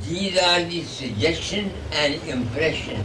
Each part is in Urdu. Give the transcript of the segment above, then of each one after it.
these are the suggestion and impression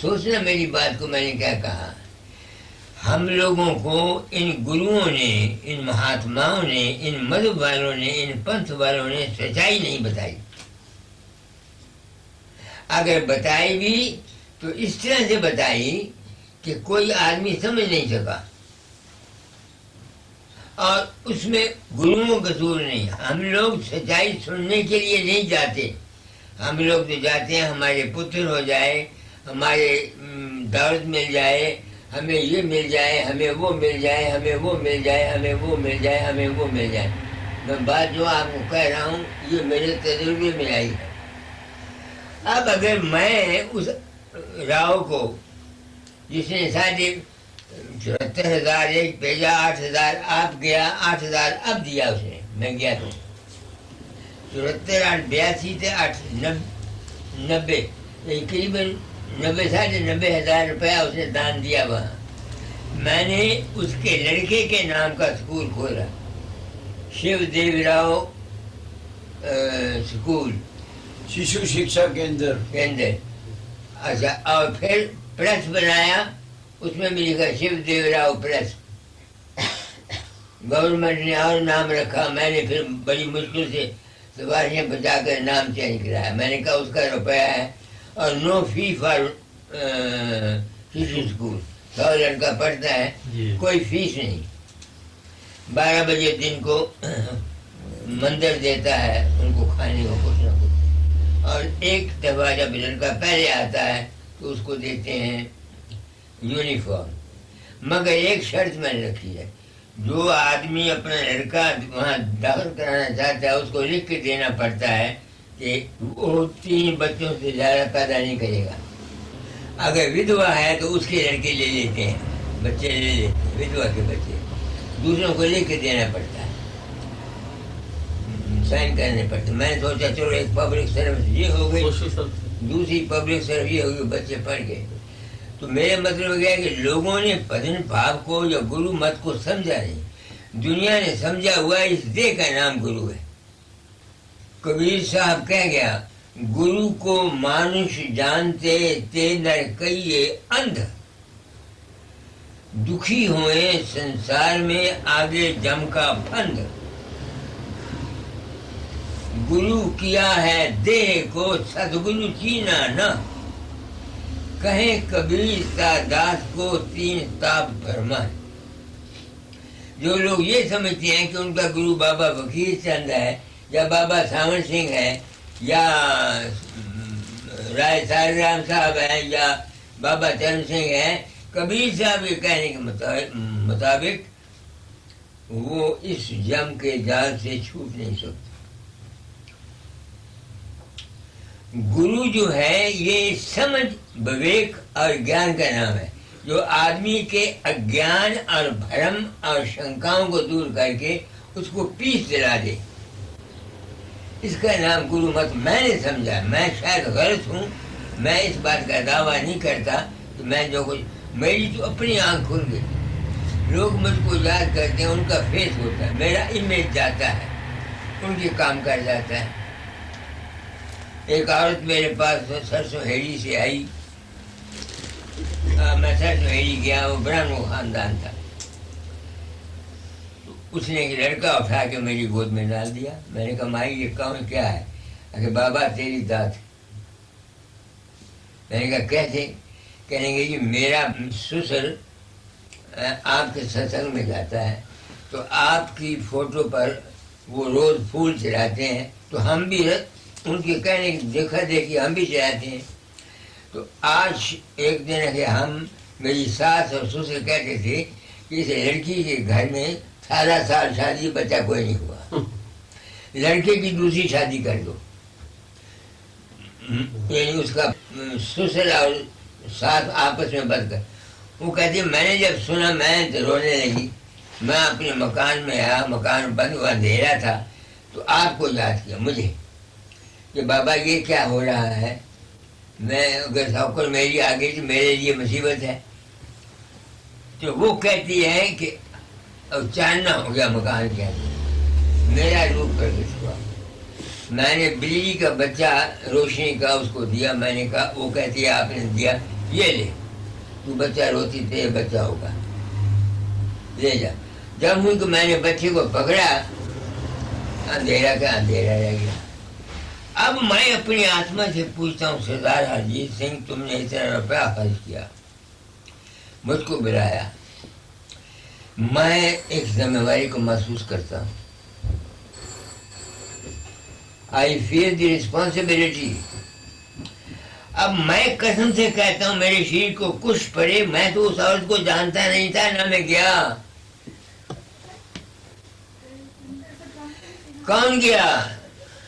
سوچنا میری بات کو میں نے کیا کہا. ہم لوگوں کو ان گروؤں نے، ان مہاتماؤں نے، ان مذہب والوں نے، ان پنتھ والوں نے سچائی نہیں بتائی. اگر بتائی بھی تو اس طرح سے بتائی کہ کوئی آدمی سمجھ نہیں سکا. اور اس میں گروؤں کا قصور نہیں. ہم لوگ سچائی سننے کے لیے نہیں جاتے. ہم لوگ تو جاتے ہیں ہمارے پتر ہو جائے، ہمارے دولت مل جائے، ہمیں یہ مل جائے، ہمیں وہ مل جائے، ہمیں وہ مل جائے، ہمیں وہ مل جائے، ہمیں وہ مل جائے. میں بات جو آپ کو کہہ رہا ہوں یہ میرے تجربے میں آئی ہے. اب اگر میں اس راؤ کو، جس نے 74,000 ایک بھیجا، 8,000 آپ گیا، 8,000 اب دیا اس نے، میں گیا تو 74 8 82 تھے، 8 90 قریباً 90,000 روپیہ اس نے دان دیا. وہاں میں نے اس کے لڑکے کے نام کا اسکول کھولا، شیو دیو راؤ اسکول، شیشو شکشا کیندر کے اندر. اچھا، اور پھر پریس بنایا، اس میں بھی لکھا شیو دیو راؤ پریس. گورنمنٹ نے اور نام رکھا. میں نے پھر بڑی مشکل سے سفارشیں بچا کر نام چینج کرایا. میں نے کہا اس کا روپیہ ہے اور نو فی فار شیشو اسکول. 100 لڑکا پڑھتا ہے، کوئی فیس نہیں. 12 بجے دن کو مندر دیتا ہے ان کو کھانے کو کچھ نہ کچھ. اور ایک دفعہ جب لڑکا پہلے آتا ہے تو اس کو دیتے ہیں یونیفارم. مگر ایک شرط میں نے رکھی ہے، جو آدمی اپنا لڑکا وہاں داخل کرانا چاہتا ہے اس کو لکھ کے دینا پڑتا ہے کہ وہ 3 بچوں سے زیادہ پیدا نہیں کرے گا. اگر ودوا ہے تو اس کے لڑکے لے لیتے ہیں، بچے لے لیتے ہیں، ودوا کے بچے. دوسروں کو لکھ کے دینا پڑتا ہے، سائن کرنے پڑتے. میں نے سوچا چلو ایک پبلک سروس یہ ہو گئی، دوسری پبلک سروس یہ ہوگی، بچے پڑھ گئے. تو میرے مطلب یہ ہے کہ لوگوں نے پدن بھاو کو یا گرو مت کو سمجھا نہیں. دنیا نے سمجھا ہوا اس دیہ کا نام گرو ہے. کبیر صاحب کہہ گیا، گرو کو مانش جانتے تے نر کئیے اندھ، دکھی ہوئے سنسار میں آگے جم کا پھند. گرو کیا ہے دیہ کو سدگرو چینا نہ، کہیں کبیر تا داس کو 3 تاب بھرما ہے. جو لوگ یہ سمجھتے ہیں کہ ان کا گرو بابا فقیر چند ہے یا بابا ساون سنگھ ہے یا رائے سارے رام صاحب ہیں یا بابا چرن سنگھ ہیں، کبیر صاحب کے کہنے کے مطابق وہ اس جم کے جال سے چھوٹ نہیں سکتے. گرو جو ہے یہ سمجھ، وویک اور گیان کا نام ہے، جو آدمی کے اگیان اور بھرم اور شنکاؤں کو دور کر کے اس کو پیس دلا دے. اس کا نام گرو مت میں نے سمجھا. میں شاید غلط ہوں، میں اس بات کا دعویٰ نہیں کرتا کہ میں جو کچھ، میری تو اپنی آنکھ کھل گئی. لوگ مجھ کو یاد کرتے ہیں، ان کا فیس ہوتا ہے، میرا امیج جاتا ہے، ان کے کام کر جاتا ہے. ایک عورت میرے پاس سرسوں ہیڑی سے آئی، میں سرسوں ہیڑی گیا، وہ برہمن خاندان تھا. اس نے ایک لڑکا اٹھا کے میری گود میں ڈال دیا. میں نے کہا مائی یہ کون کیا ہے؟ کہ بابا تیری داد. میں نے کہا کیسے؟ کہنے گے کہ میرا سسر آپ کے ستسنگ میں جاتا ہے تو آپ کی فوٹو پر وہ روز پھول چڑھاتے ہیں، تو ہم بھی ان کے کہنے کی دیکھا دیکھی ہم بھی چڑھاتے ہیں. تو آج ایک دن ہے کہ ہم، میری ساس اور سسر کہتے تھے کہ اس لڑکی کے گھر میں 18 سال شادی، بچہ کوئی نہیں ہوا، لڑکے کی دوسری شادی کر دو. یعنی اس کا سسر اور ساس آپس میں بد کر. وہ کہتی میں نے جب سنا میں تو رونے لگی. میں اپنے مکان میں آیا، مکان بند ہوا، اندھیرا تھا، تو آپ کو یاد کیا مجھے کہ بابا یہ کیا ہو رہا ہے. میں اگر سوکر میری آ گئی تو میرے لیے مصیبت ہے. تو وہ کہتی ہے کہ اب چاننا ہو گیا مکان کے اندر، میرا روپ پرگٹ ہوا. میں نے بجلی کا بچہ روشنی کا اس کو دیا. میں نے کہا، وہ کہتی ہے آپ نے دیا یہ لے، تو بچہ روتی تھے یہ بچہ ہوگا، لے جا۔ جب ہوئی کہ میں نے بچے کو پکڑا، اندھیرا کا اندھیرا رہ گیا۔ اب میں اپنی آتما سے پوچھتا ہوں، سردار ہرجیت سنگھ تم نے اتنا روپیہ خرچ کیا، مجھ کو بلایا، میں ایک ذمہ داری کو محسوس کرتا ہوں، آئی فیل دی ریسپانسبلٹی۔ اب میں قسم سے کہتا ہوں میرے شریر کو کچھ پڑے، میں تو اس عورت کو جانتا نہیں تھا، نہ میں گیا۔ کون گیا؟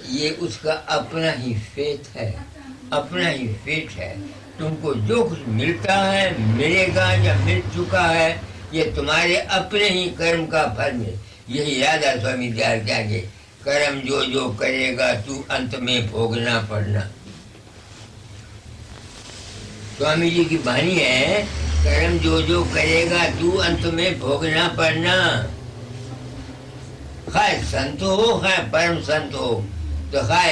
یہ اس کا اپنا ہی فیت ہے، اپنا ہی فیٹ ہے۔ تم کو جو کچھ ملتا ہے، ملے گا یا مل چکا ہے، یہ تمہارے اپنے ہی کرم کا پھل ہے۔ یہی رادھا سوامی دیار کیا کہ کرم جو جو کرے گا تو انت میں بھوگنا پڑنا۔ سوامی جی کی بانی ہے، کرم جو جو کرے گا تو انت میں بھوگنا پڑنا۔ خواہ سنت ہو، خواہ پرم سنت ہو، تو خواہ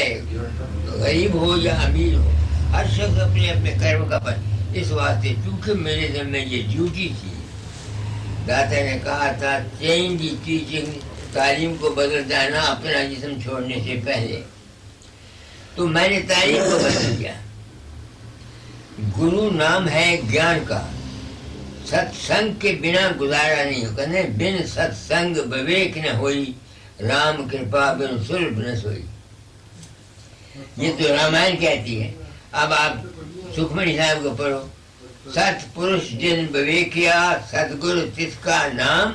غریب ہو یا امیر ہو، ہر شخص اپنے اپنے کرم کا پھل۔ اس واسطے چونکہ میرے ذمہ یہ ڈیوٹی تھی، داتا نے کہا تھا چینج دی ٹیچنگ، تعلیم کو بدل جانا اپنا جسم چھوڑنے سے پہلے، تو میں نے تعلیم کو بدل دیا۔ گرو نام ہے گیان کا، ست سنگ کے بنا گزارا نہیں ہو، کہنے بن ست سنگ بویک نہ ہوئی، رام کرپا بن سلبھ نہ سوئی۔ یہ تو رامائن کہتی ہے۔ اب آپ سکھمنی صاحب کو پڑھو، ست پرش جن بویکیا ستگرو تس کا نام،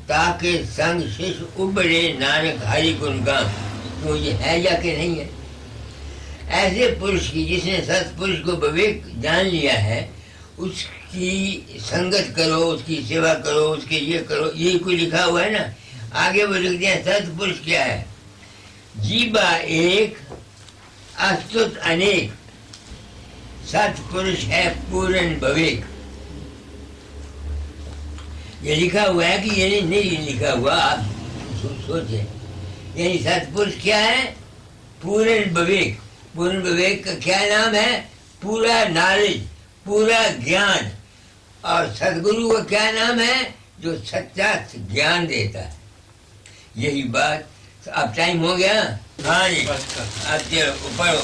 تاکہ سنگ شش ابڑے نانک ہری گن گام۔ تو یہ ہے یا کہ نہیں ہے؟ ایسے پرش کی جس نے ست پرش کو بویک جان لیا ہے، اس کی سنگت کرو، اس کی سیوا کرو، اس کے یہ کرو، یہی کوئی لکھا ہوا ہے نا۔ آگے وہ لکھ دیا ست پرش کیا ہے؟ جیبا ایک استت انیک، ست پرش ہے پورن بویک۔ یہ لکھا ہوا ہے کہ یہ نہیں لکھا ہوا، آپ سوچیں۔ یعنی ست پرش کیا ہے؟ پورن بویک۔ پورن بویک کا کیا نام ہے؟ پورا نالج، پورا گیان۔ اور ستگرو کا کیا نام ہے؟ جو سچا گیان دیتا ہے۔ یہی بات۔ اب ٹائم ہو گیا؟ ہاں جی، اب چلو پڑھو۔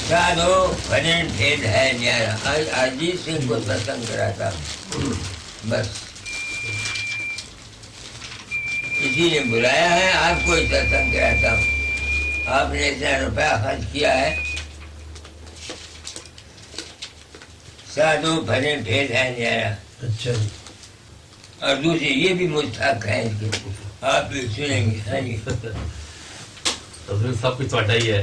سادھو بھجن بھید ہے نیارا۔ آج ارجیت سنگھ کو ستسنگ کراتا ہوں، بس اسی نے بلایا ہے، آپ کو ستسنگ کراتا ہوں۔ آپ نے اتنا روپیہ خرچ کیا ہے۔ سادھو بھجن بھید ہے نیارا۔ اچھا جی، اور دوسری یہ بھی مستحق ہے اس کے، آپ بھی سنیں گے۔ ہاں جی، تو پھر سب کچھ تھوڑا ہی ہے۔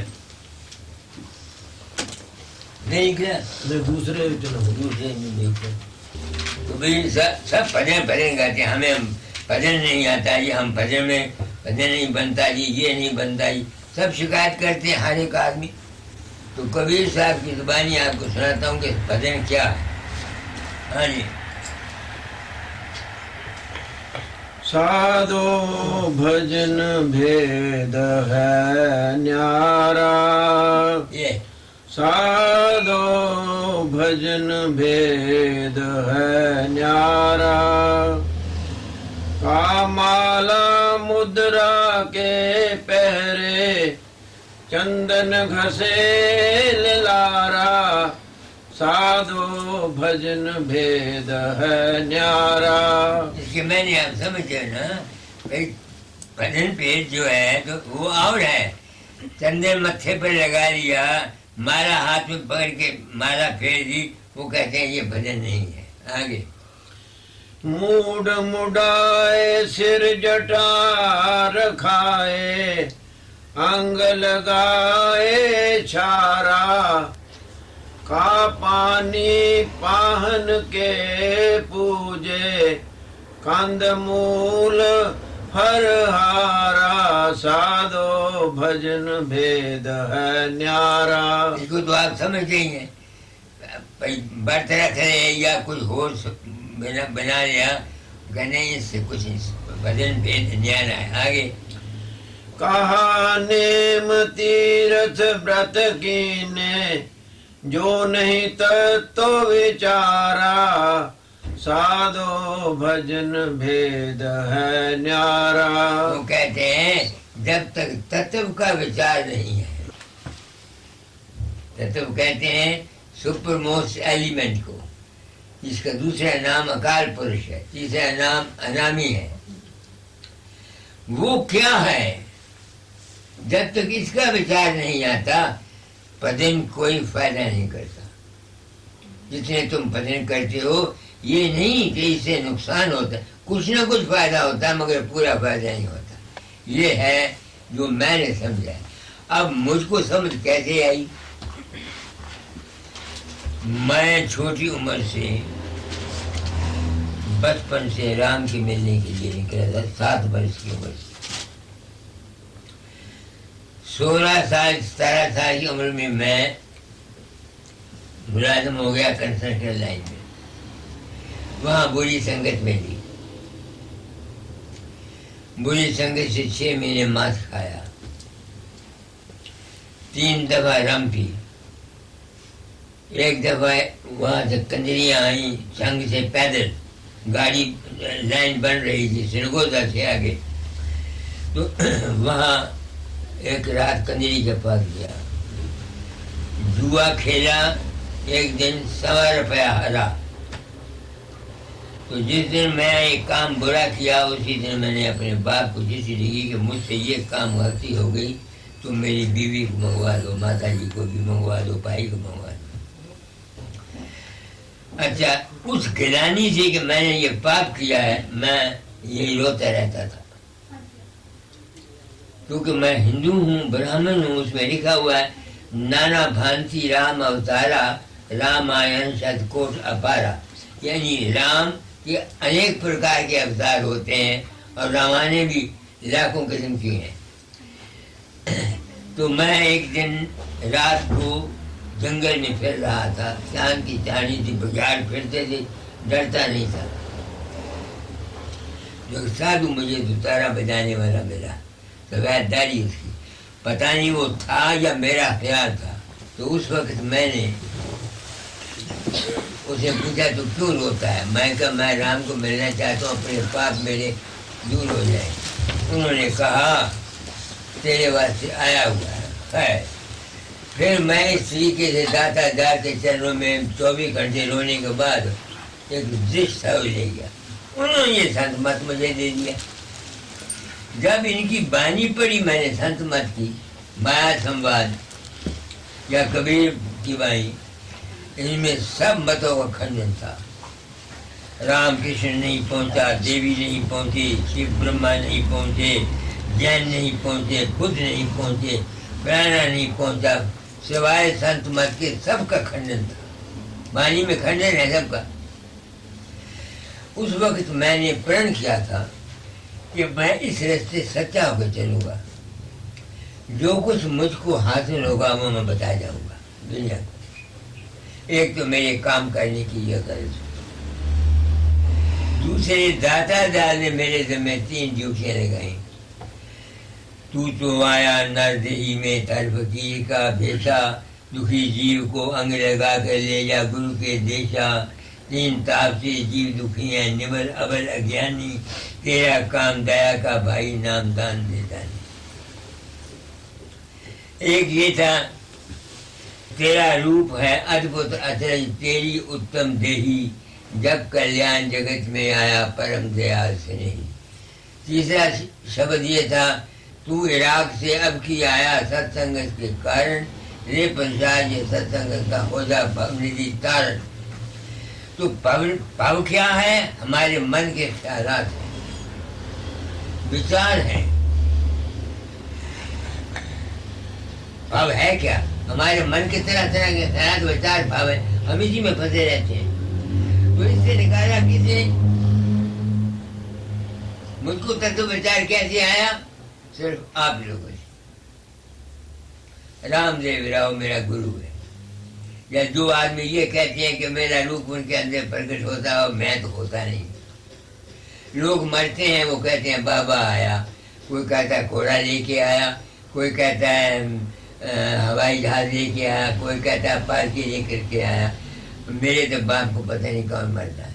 نہیں کیا نہیں دوسرے چلو دوسرے میں دیکھو تو بھائی سب بھجن بھجن گاتے ہیں، ہمیں بھجن نہیں آتا جی، ہم بھجن میں بھجن نہیں بنتا جی، یہ نہیں بنتا جی، سب شکایت کرتے ہیں ہر ایک آدمی۔ تو کبیر صاحب کی زبانی آپ کو سناتا ہوں کہ بھجن کیا ہے۔ ہاں جی، سادھو بھجن بھید ہے نیارا، یہ سادھو بھجن بھید ہے نیارا، کامالا مدرا کے پہرے چندن گھسے للارا، سادھو بھجن بھید ہے نیارا۔ اس کے میں نے آپ سمجھے نا بھائی، بھجن پیٹ جو ہے تو وہ اور ہے، چندن متھے پر لگا لیا، مارا ہاتھ میں پکڑ کے مارا پھیر دی، وہ کہتے ہیں یہ بھجن نہیں ہے۔ آگے موڈ مڈائے سر جٹا رکھائے، انگ لگائے چھارا، کا پانی پاہن کے پوجے، کند مول ہر ہارا، سادھو بھجن بھید ہے نیارا۔ اس کو تو آپ سمجھتے ہی ہیں، برت رکھ رہے یا کچھ ہو بنا لیا، کہنے اس سے کچھ بھجن بھید نیارا ہے۔ آگے کہا نیم تیرتھ برت کینے، جو نہیں تتو وچارا سادو بھجن بھید ہے نیارا. وہ کہتے ہیں جب تک تتو کا وچار نہیں ہے. تتو کہتے ہیں سپر موسٹ ایلیمنٹ کو، جس کا دوسرا نام اکال پرش ہے، تیسرا نام انامی ہے. وہ کیا ہے؟ جب تک اس کا وچار نہیں آتا پدن کوئی فائدہ نہیں کرتا. جتنے تم پدن کرتے ہو یہ نہیں کہ اس سے نقصان ہوتا ہے، کچھ نہ کچھ فائدہ ہوتا ہے مگر پورا فائدہ نہیں ہوتا. یہ ہے جو میں نے سمجھا. اب مجھ کو سمجھ کیسے آئی؟ میں چھوٹی عمر سے بچپن سے رام کے ملنے کے لیے نکلا تھا. 7 برس کی عمر سے 16 سال 17 سال کی عمر میں ملازم ہو گیا کنسٹرکشن لائن میں. وہاں بری سنگت میں لی. بری سنگت سے 6 مہینے ماس کھایا، 3 دفعہ رم پی. ایک دفعہ وہاں سے کنجریاں آئیں سنگ سے پیدل، گاڑی لائن بن رہی تھی سرگودا سے آگے، تو وہاں ایک رات کنجری کے پاس گیا. جوا کھیلا، ایک دن 100 روپیہ ہرا. تو جس دن میں ایک کام برا کیا اسی دن میں نے اپنے باپ کو چٹھی لکھی کہ مجھ سے یہ کام غلطی ہو گئی، تو میری بیوی کو منگوا دو، ماتا جی کو بھی منگوا دو، بھائی کو منگوا دو. اچھا، اس گلانی سے کہ میں نے یہ پاپ کیا ہے میں یہی روتا رہتا تھا، کیونکہ میں ہندو ہوں، برہمن ہوں. اس میں لکھا ہوا ہے نانا بھانتی رام اوتارا رامائن شت کوٹ اپارا، یعنی رام کے انیک پرکار کے اوتار ہوتے ہیں اور رامانے بھی لاکھوں قسم کے ہیں. تو میں ایک دن رات کو جنگل میں پھر رہا تھا، چاند کی چاندنی تھی، بگیاڑ پھرتے تھے، ڈرتا نہیں تھا. جو سادھو مجھے دوتارا بجانے والا ملا، سفید داڑھی اس کی، پتہ نہیں وہ تھا یا میرا خیال تھا. تو اس وقت میں نے اسے پوچھا تو کیوں روتا ہے؟ میں کہا میں رام کو ملنا چاہتا ہوں، اپنے پاپ میرے دور ہو جائے. انہوں نے کہا تیرے واسطے آیا ہوا ہے. خیر پھر میں اس طریقے سے داتا دار کے چرنوں میں 24 گھنٹے رونے کے بعد ایک دش تھا وہ لے گیا. انہوں نے یہ سنت مت مجھے دے دیا. جب ان کی بانی پڑی میں نے سنت مت کی، مایا سمواد یا کبیر کی بانی، ان میں سب متوں کا کھنڈن تھا. رام کرشن نہیں پہنچا، دیوی نہیں پہنچی، شیو برہما نہیں پہنچے، جین نہیں پہنچے، خود نہیں پہنچے، پرانا نہیں پہنچا، سوائے سنت مت کے سب کا کھنڈن تھا. بانی میں کھنڈن ہے سب کا. اس وقت میں نے پرن کیا تھا کہ میں اس راستے سچا ہو کے چلوں گا، جو کچھ مجھ کو حاصل ہوگا وہ میں بتا جاؤں گا دنیا کو. ایک تو میرے کام کرنے کی یہ غرض، دوسرے داتا دار نے میرے ذمہ 3 ڈیوٹیاں لگائیں. تو آیا نردہی میں تر فقیر کا بھیشا، دکھی جیو کو انگ لگا کر لے جا گرو کے دیشا. 3 تاپ سے جیو دکھی ہیں نبل ابل اگیانی، تیرا کام دیا کا بھائی نام دان دیتا نہیں. ایک یہ تھا تیرا روپ ہے ادبھت اچرج تیری اتم دیہی، جب کلیان جگت میں آیا پرم دیال سے نہیں. تیسرا شبد یہ تھا تو عراق سے اب کی آیا ست سنگت کے کارن، رے پنشاد یہ ست سنگت کا ہو جا بھونی تارن. تو پو کیا ہے؟ ہمارے من کے خیالات ہیں، وچار ہیں. بھاو ہے کیا؟ ہمارے من کے طرح طرح کے خیالات وچار بھاو ہیں، ہم اسی میں پھنسے رہتے ہیں. تو اس سے نکالا کسے؟ مجھ کو تتو وچار کیسے آیا؟ صرف آپ لوگوں سے. رام دیو راؤ میرا گرو ہے. یا جو آدمی یہ کہتے ہیں کہ میرا روپ ان کے اندر پرکٹ ہوتا ہے، میں تو ہوتا نہیں. لوگ مرتے ہیں وہ کہتے ہیں بابا آیا، کوئی کہتا ہے گھوڑا لے کے آیا، کوئی کہتا ہے ہوائی جہاز لے کے آیا، کوئی کہتا ہے پالکی لے کر کے آیا. میرے تو باپ کو پتہ نہیں کون مرتا ہے.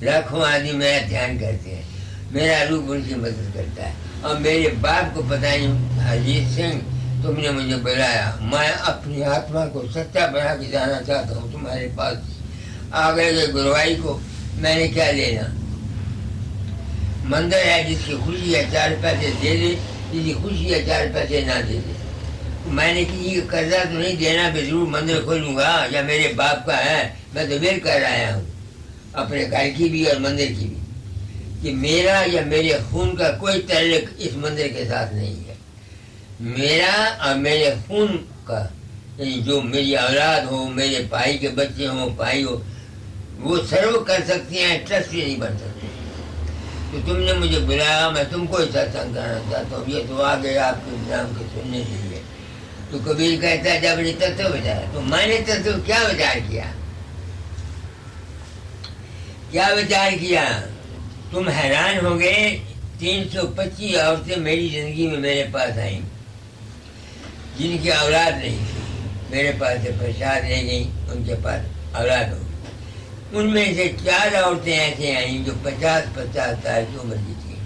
لاکھوں آدمی میرا دھیان کرتے ہیں، میرا روح ان کی مدد کرتا ہے. اور میرے باپ کو پتہ نہیں اجیت سنگھ تم نے مجھے بلایا، میں اپنی آتما کو سچا بنا کے جانا چاہتا ہوں تمہارے پاس. آگے کے گروائی کو میں نے کیا لینا؟ مندر ہے جس کی خوشی ہے 4 پیسے دے دے، جس کی خوشی ہے 4 پیسے نہ دے دے. میں نے کسی کا قرضہ تو نہیں دینا کہ ضرور مندر کھولوں گا یا میرے باپ کا ہے. میں تو ویل کر آیا ہوں اپنے گھر کی بھی اور مندر کی بھی کہ میرا یا میرے خون کا کوئی تعلق اس مندر کے ساتھ نہیں ہے. میرا اور میرے خون کا یعنی جو میری اولاد ہو، میرے بھائی کے بچے ہوں، بھائی ہو، وہ سرو کر سکتی ہیں، ٹرسٹ بھی نہیں بن سکتے. تو تم نے مجھے بلایا، میں تم کو ہی ستسنگ کرنا چاہتا ہوں. یہ تو آگے آپ کے نام کے سننے کے لیے. تو کبیر کہتا ہے جب نے تتو بچایا، تو میں نے تتو کیا وچار کیا؟ کیا وچار کیا؟ تم حیران ہو گئے. 325 عورتیں میری زندگی میں میرے پاس آئیں جن کی اولاد نہیں تھی. میرے پاس سے پرساد لے گئیں، ان کے پاس اولاد ہو. ان میں سے 4 عورتیں ایسے آئیں جو 50 سال کی عمر کی تھیں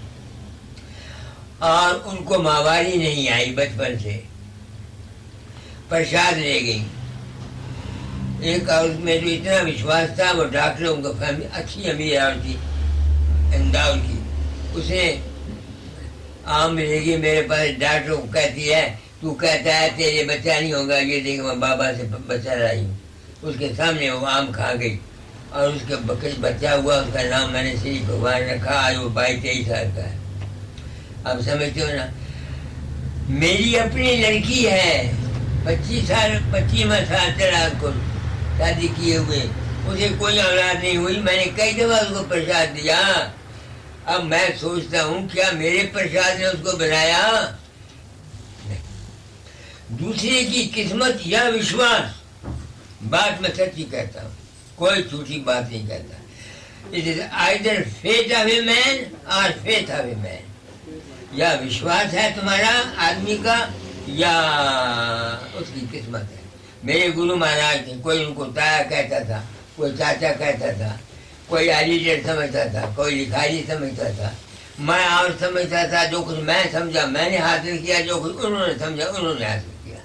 اور ان کو ماواری نہیں آئی بچپن سے. پرساد لے گئی. ایک عورت میں جو اتنا وشواس تھا، وہ ڈاکٹروں کو فیملی اچھی امیر عورت تھی انداؤ کی. اس نے آم لے گئی میرے پاس. ڈاکٹروں کو کہتی ہے تو کہتا ہے تیرے بچہ نہیں ہوگا، یہ دیکھ میں بابا سے بچہ لائی ہوں. اس کے سامنے وہ آم کھا گئی اور اس کے بچہ ہوا. اس کا نام میں نے شری بھگوان رکھا. آج وہ 22-23 سال کا ہے. اب سمجھتے ہو نا، میری اپنی لڑکی ہے 25واں سال چلا کو شادی کیے ہوئے، اسے کوئی اولاد نہیں ہوئی. میں نے کئی دفعہ اس کو پرساد دیا. اب میں سوچتا ہوں کیا میرے پرساد نے اس کو بنایا؟ دوسرے کی قسمت یا وشواس، بات میں سچی کہتا ہوں، کوئی جھوٹی بات نہیں کہتا. It is either fate of a man or faith of a man. یا وشواس ہے تمہارا آدمی کا یا اس کی قسمت ہے. میرے گرو مہاراج تھے، کوئی ان کو تایا کہتا تھا، کوئی چاچا کہتا تھا، کوئی ایڈیٹر سمجھتا تھا، کوئی لکھاری سمجھتا تھا. میں اور سمجھتا تھا. جو کچھ میں سمجھا میں نے حاصل کیا، جو کچھ انہوں نے سمجھا انہوں نے حاصل کیا.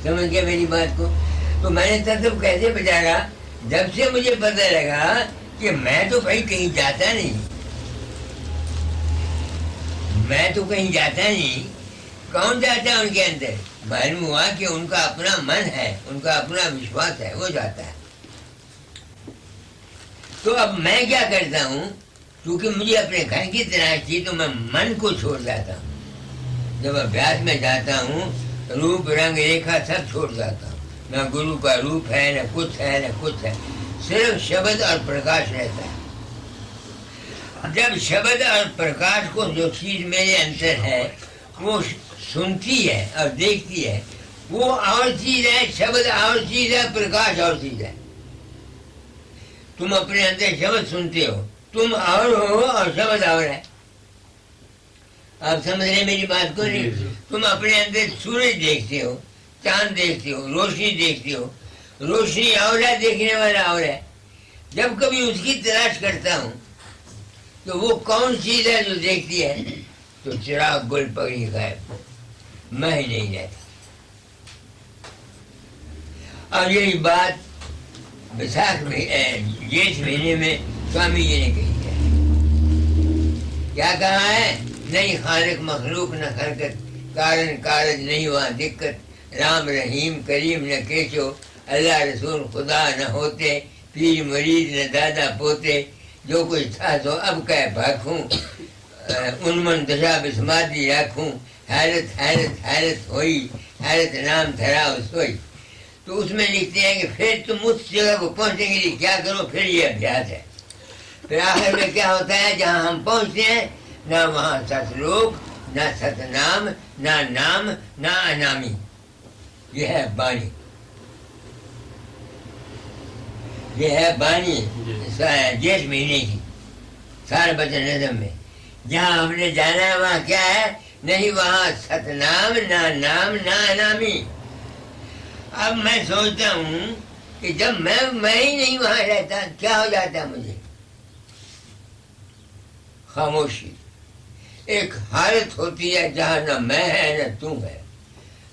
سمجھ گیا میری بات کو؟ تو میں نے تصوف کیسے بچایا؟ جب سے مجھے پتہ لگا کہ میں تو بھائی کہیں جاتا نہیں، میں تو کہیں جاتا نہیں. کون جاتا ہے ان کے اندر؟ معلوم ہوا کہ ان کا اپنا من ہے، ان کا اپنا وشواس ہے، وہ جاتا ہے. تو اب میں کیا کرتا ہوں، کیونکہ مجھے اپنے گھر کی تلاش تھی تو میں من کو چھوڑ جاتا ہوں. جب ابھیاس میں جاتا ہوں روپ رنگ ریکھا سب چھوڑ جاتا ہوں. نہ گرو کا روپ ہے، نہ کچھ ہے، نہ کچھ ہے، صرف شبد اور پرکاش رہتا ہے. جب شبد اور پرکاش کو جو چیز میرے اندر ہے وہ سنتی ہے اور دیکھتی ہے، وہ اور چیز ہے. شبد اور چیز ہے، پرکاش اور چیز ہے. تم اپنے اندر شبد سنتے ہو، تم اور ہو اور شبد اور ہے. آپ سمجھ رہے میری بات کو نہیں؟ تم اپنے اندر سورج دیکھتے ہو، چاند دیکھتے ہو، روشنی دیکھتے ہو. روشنی اور ہے، دیکھنے والا اور ہے. جب کبھی اس کی تلاش کرتا ہوں تو وہ کون چیز ہے جو دیکھتی ہے؟ تو چراغ گل پگڑی غائب، میں ہی نہیں رہتا. اور یہی بات بیساکھ میں جیٹھ مہینے میں سوامی جی نے کہی ہے. کیا کہا ہے؟ نہیں خالق مخلوق نہ خلقت، کارن کارج نہیں وہاں دقت. رام رحیم کریم نہ کیشو، اللہ رسول خدا نہ ہوتے. پیر مرید نہ دادا پوتے، جو کچھ تھا تو اب کہ بھاکھوں. انمن دشا بسمادی راکھوں. حیرت حیرت حیرت ہوئی، حیرت نام دھرا سوئی. تو اس میں لکھتے ہیں کہ پھر تم اس جگہ کو پہنچنے کے لیے کیا کرو؟ پھر یہ ابھیاس ہے. پھر آخر میں کیا ہوتا ہے؟ جہاں ہم پہنچتے ہیں نہ وہاں ست لوک، نہ ست نام، نہ نام، نہ انامی. یہ ہے بانی، یہ ہے بانی جیٹھ مہینے کی سارے بچن نظم میں. جہاں ہم نے جانا ہے وہاں کیا ہے؟ نہیں وہاں ستنام نہ نام نہ انامی. اب میں سوچتا ہوں کہ جب میں ہی نہیں وہاں رہتا کیا ہو جاتا مجھے. خاموشی ایک حالت ہوتی ہے جہاں نہ میں ہے نہ تو ہے،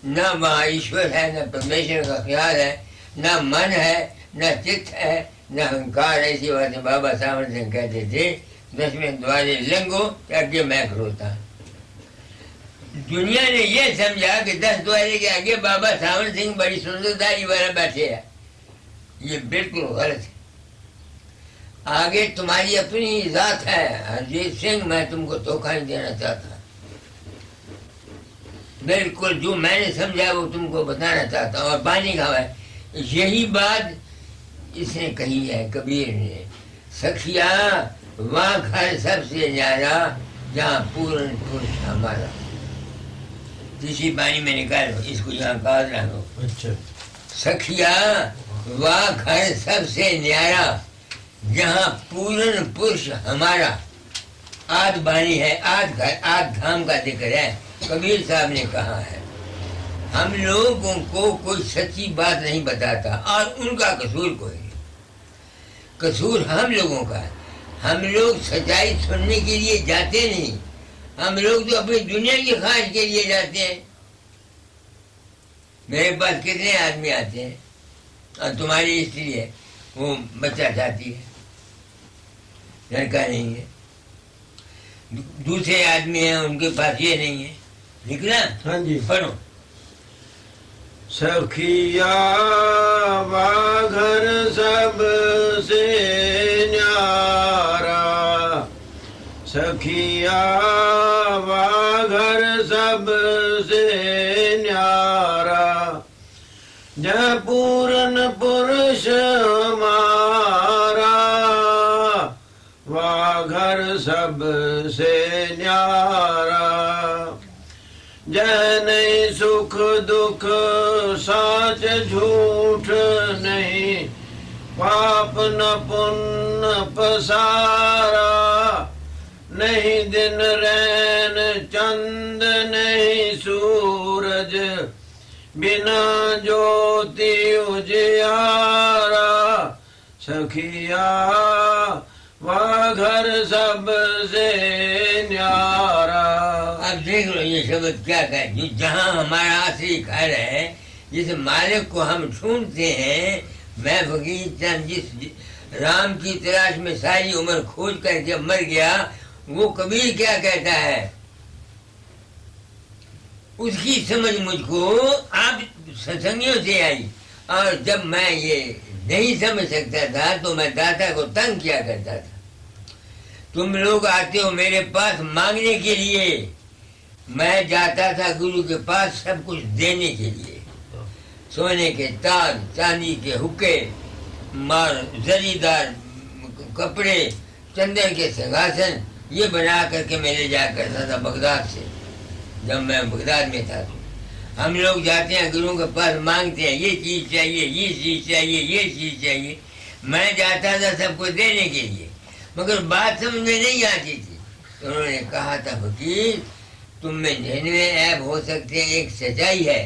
نہ وہاں ایشور ہے نہ پرمیشور کا خیال ہے، نہ من ہے نہ چت ہے نہ اہنکار. ایسی باتیں بابا ساون سنگھ کہتے تھے 10ویں دوارے لنگو کہ آگے میں کھڑوتا. دنیا نے یہ سمجھا کہ 10 دوارے کے آگے بابا ساون سنگھ بڑی سندرداری والا بیٹھے ہیں. یہ بالکل غلط ہے. آگے تمہاری اپنی ذات ہے. ہرجیت سنگھ میں تم کو دھوکہ نہیں دینا چاہتا، بالکل جو میں نے سمجھا وہ تم کو بتانا چاہتا ہوں. اور بانی کا ہے یہی بات اس نے کہی ہے کبیر نے. سخیا وہاں گھر سب سے نیارا جہاں پورن پرش ہمارا. تیسری بانی میں نکالو اس کو یہاں کاغذ رکھو. اچھا. سخیا واہ گھر سب سے نیارا جہاں پورن پرش ہمارا. آدھ بانی ہے، آدھ گھر آدھ دھام کا ذکر ہے. کبیر صاحب نے کہا ہے ہم لوگوں کو کوئی سچی بات نہیں بتاتا اور ان کا قصور کوئی نہیں. قصور ہم لوگوں کا ہے. ہم لوگ سچائی سننے کے لیے جاتے نہیں. ہم لوگ تو اپنی دنیا کی خواہش کے لیے جاتے ہیں. میرے پاس کتنے آدمی آتے ہیں اور تمہاری استری ہے وہ بچہ چاہتی ہے، لڑکا نہیں ہے. دوسرے آدمی ہیں ان کے پاس یہ نہیں ہے. نکلا. ہاں جی. پڑھو. سخیا وا گھر سب سے نیارا، سخیا وا گھر سب سے نیارا، جہ پورن پرش ہمارا، وا گھر سب سے نیارا، جہ نہیں سکھ دکھ ساچ جھوٹ نہیں، پاپ نہ پن پسارا، نہیں دن رین چند نہیں سورج، بنا جوتی اجیارا، سخیا وا گھر سب سے نیارا. اب دیکھ لو یہ شبد کیا کہ جو جہاں ہمارا اصلی گھر ہے، جس مالک کو ہم ڈھونڈتے ہیں. میں فقیر چند جس رام کی تلاش میں ساری عمر کھوج کر کے مر گیا، وہ کبیر کیا کہتا ہے اس کی سمجھ مجھ کو آپ ستسنگیوں سے آئی. اور جب میں یہ نہیں سمجھ سکتا تھا تو میں داتا کو تنگ کیا کرتا تھا. تم لوگ آتے ہو میرے پاس مانگنے کے لیے، میں جاتا تھا گرو کے پاس سب کچھ دینے کے لیے. سونے کے تاج، چاندی کے حقے، زری دار کپڑے، چندن کے سنگھاسن، یہ بنا کر کے میں لے جا کرتا تھا بغداد سے. جب میں بغداد میں تھا تو ہم لوگ جاتے ہیں گرو کے پاس مانگتے ہیں یہ چیز چاہیے، یہ چیز چاہیے، یہ چیز چاہیے. میں جاتا تھا سب کو دینے کے لیے، مگر بات سمجھ میں نہیں آتی تھی. تو انہوں نے کہا تھا فقیر تم میں 99 عیب ہو سکتے ہیں، ایک سچائی ہے.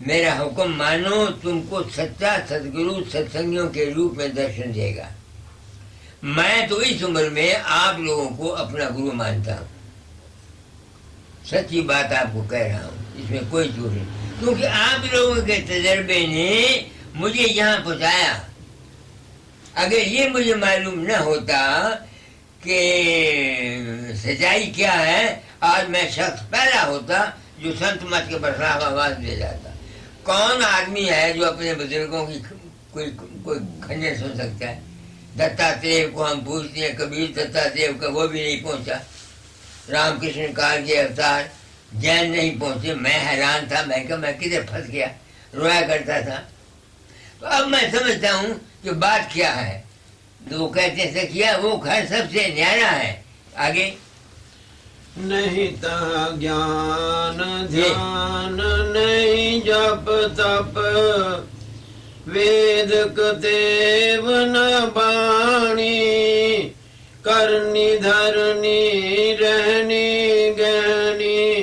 میرا حکم مانو، تم کو سچا ستگرو ستسنگیوں کے روپ میں درشن دے گا. میں تو اس عمر میں آپ لوگوں کو اپنا گرو مانتا ہوں. سچی بات آپ کو کہہ رہا ہوں، اس میں کوئی جھوٹ نہیں، کیونکہ آپ لوگوں کے تجربے نے مجھے یہاں پہنچایا. اگر یہ مجھے معلوم نہ ہوتا کہ سچائی کیا ہے، آج میں شخص پیدا ہوتا جو سنت مت کے برخلاف آواز دے جاتا. کون آدمی ہے جو اپنے بزرگوں کی کوئی کھنجر سن سکتا ہے؟ دتاتریہ کو ہم پوچھتے ہیں، کبیر دتاتریہ کا وہ بھی نہیں پہنچا. رام کرشن کال کے اوتار جین نہیں پہنچے. میں حیران تھا، میں کہا میں کدھر پھنس گیا، رویا کرتا تھا. تو اب میں سمجھتا ہوں کہ بات کیا ہے. تو وہ کہتے ہیں کیا وہ گھر سب سے نیارا ہے. آگے نہیں تا گیان دھیان نہیں جپ تپ، وید کتیو نہ بانی، کرنی دھرنی رہنی گہنی،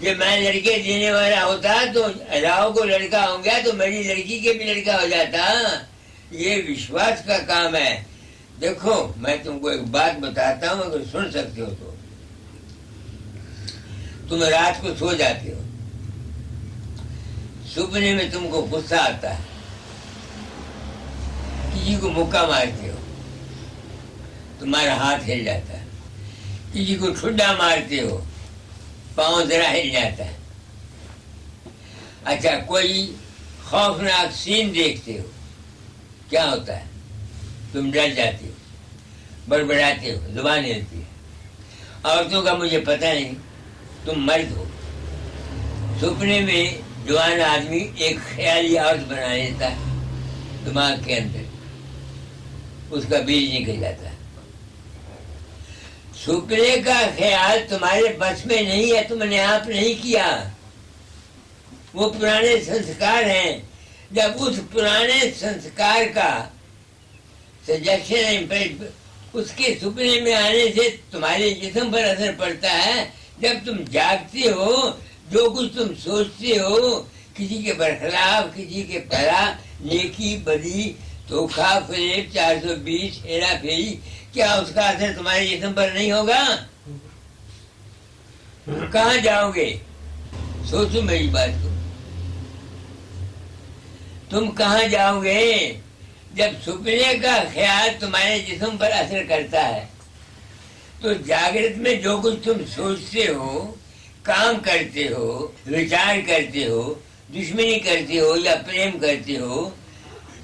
جب میں لڑکے دینے والا ہوتا تو راؤ کو لڑکا ہو گیا تو میری لڑکی کے بھی لڑکا ہو جاتا. یہ وشواس کا کام ہے. دیکھو میں تم کو ایک بات بتاتا ہوں, اگر سن سکتے ہو تو. تم رات کو سو جاتے ہو, سپنے میں تم کو غصہ آتا ہے, کسی کو مکہ مارتے ہو, تمہارا ہاتھ ہل جاتا ہے. کسی کو ٹھڈا مارتے ہو, پاؤں ذرا ہل جاتا ہے. اچھا کوئی خوفناک سین دیکھتے ہو, کیا ہوتا ہے؟ تم ڈر جاتے ہو, بڑبڑاتے ہو, زبان ہلتی ہے. عورتوں کا مجھے پتہ نہیں, تم مرد ہو, سپنے میں جوان آدمی ایک خیالی عورت بنا لیتا ہے دماغ کے اندر, اس کا بیج نکل جاتا ہے. سپنے کا خیال تمہارے بس میں نہیں ہے, تم نے آپ نہیں کیا, وہ پرانے سنسکار ہیں. جب اس پرانے سنسکار کا سجیشن اس کے سپنے میں آنے سے تمہارے جسم پر اثر پڑتا ہے. جب تم جاگتے ہو, جو کچھ تم سوچتے ہو, کسی کے برخلاف, کسی کے بھلا, نیکی بدی, دھوکہ فریب, 420 ہیرا پھیری, کیا اس کا اثر تمہارے جسم پر نہیں ہوگا؟ کہاں جاؤ گے؟ سوچو میری بات کو. تم کہاں جاؤ گے؟ جب سپنے کا خیال تمہارے جسم پر اثر کرتا ہے تو جاگرت میں جو کچھ تم سوچتے ہو, کام کرتے ہو, وچار کرتے ہو, دشمنی کرتے ہو یا پریم کرتے ہو.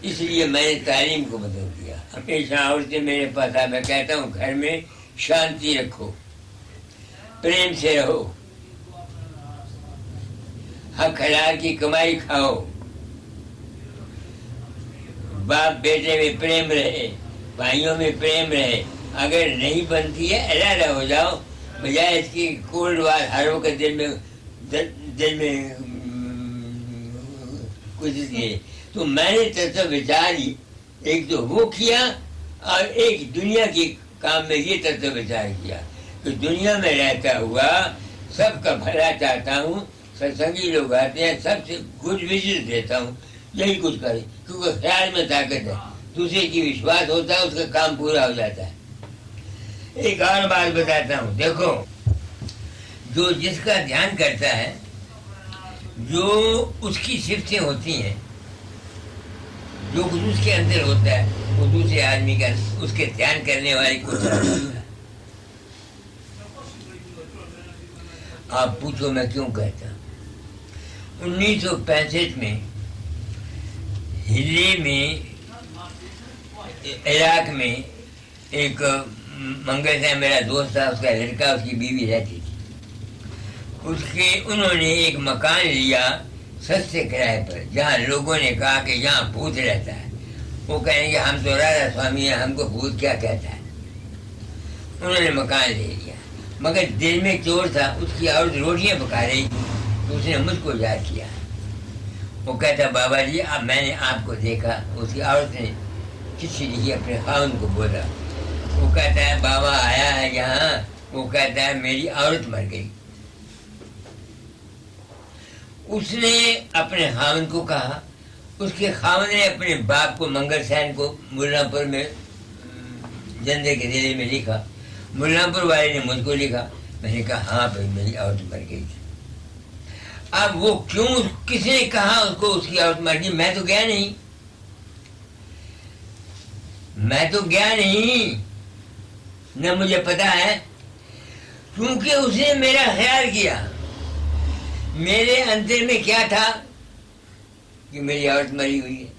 اس لیے میں نے تعلیم کو بدل دیا. ہمیشہ عورتیں میرے پاس آ, میں کہتا ہوں گھر میں شانتی رکھو, پریم سے رہو, حق حلال کی کمائی کھاؤ, باپ بیٹے میں پریم رہے, بھائیوں میں پریم رہے. اگر نہیں بنتی ہے علیحدہ ہو جاؤ, بجائے اس کی کولڈ وار ہر وقت دل میں کچھ نہیں. تو میں نے ترتب وچار ایک تو وہ کیا, اور ایک دنیا کے کام میں یہ ترتب وچار کیا کہ دنیا میں رہتا ہوا سب کا بھلا چاہتا ہوں. ستسنگی لوگ آتے ہیں, سب سے گڈ وشز دیتا ہوں, یہی کچھ کرے, کیونکہ خیال میں طاقت ہے. دوسرے کی وشواس ہوتا ہے, اس کا کام پورا ہو جاتا ہے. ایک اور بات بتاتا ہوں, دیکھو جو جس کا دھیان کرتا ہے, جو اس کی صفتیں ہوتی ہیں, جو کچھ اس کے اندر ہوتا ہے, وہ دوسرے آدمی کا, اس کے دھیان کرنے والے کو ہوتا ہے. آپ پوچھو میں کیوں کہتا ہوں. 1965 میں ہلی میں, عراق میں, ایک منگل سے میرا دوست تھا, اس کا لڑکا, اس کی بیوی رہتی تھی. انہوں نے ایک مکان لیا سستے کرائے پر, جہاں لوگوں نے کہا کہ یہاں بھوت رہتا ہے. وہ کہیں گے ہم تو راجا سوامی ہیں, ہم کو بھوت کیا کہتا ہے. انہوں نے مکان لے لیا, مگر دل میں چور تھا. اس کی عورت روٹیاں پکا رہی تھی, تو اس نے مجھ کو یاد کیا. وہ کہتا بابا جی اب میں نے آپ کو دیکھا. اس کی عورت نے چٹھی لکھی, اپنے خاوند کو بولا. وہ کہتا ہے بابا آیا ہے یہاں. وہ کہتا ہے میری عورت مر گئی. اس نے اپنے خاوند کو کہا, اس کے خاوند نے اپنے باپ کو, منگل سین کو, ملا پور میں جندے کے ضلع میں لکھا. ملا پور والے نے مجھ کو لکھا. میں نے کہا ہاں بھائی میری عورت مر گئی تھی. اب وہ کیوں, کس نے کہا اس کو اس کی عورت مر گئی؟ میں تو گیا نہیں, نہ مجھے پتا ہے, کیونکہ اس نے میرا خیال کیا. میرے اندر میں کیا تھا کہ میری عورت مری ہوئی ہے.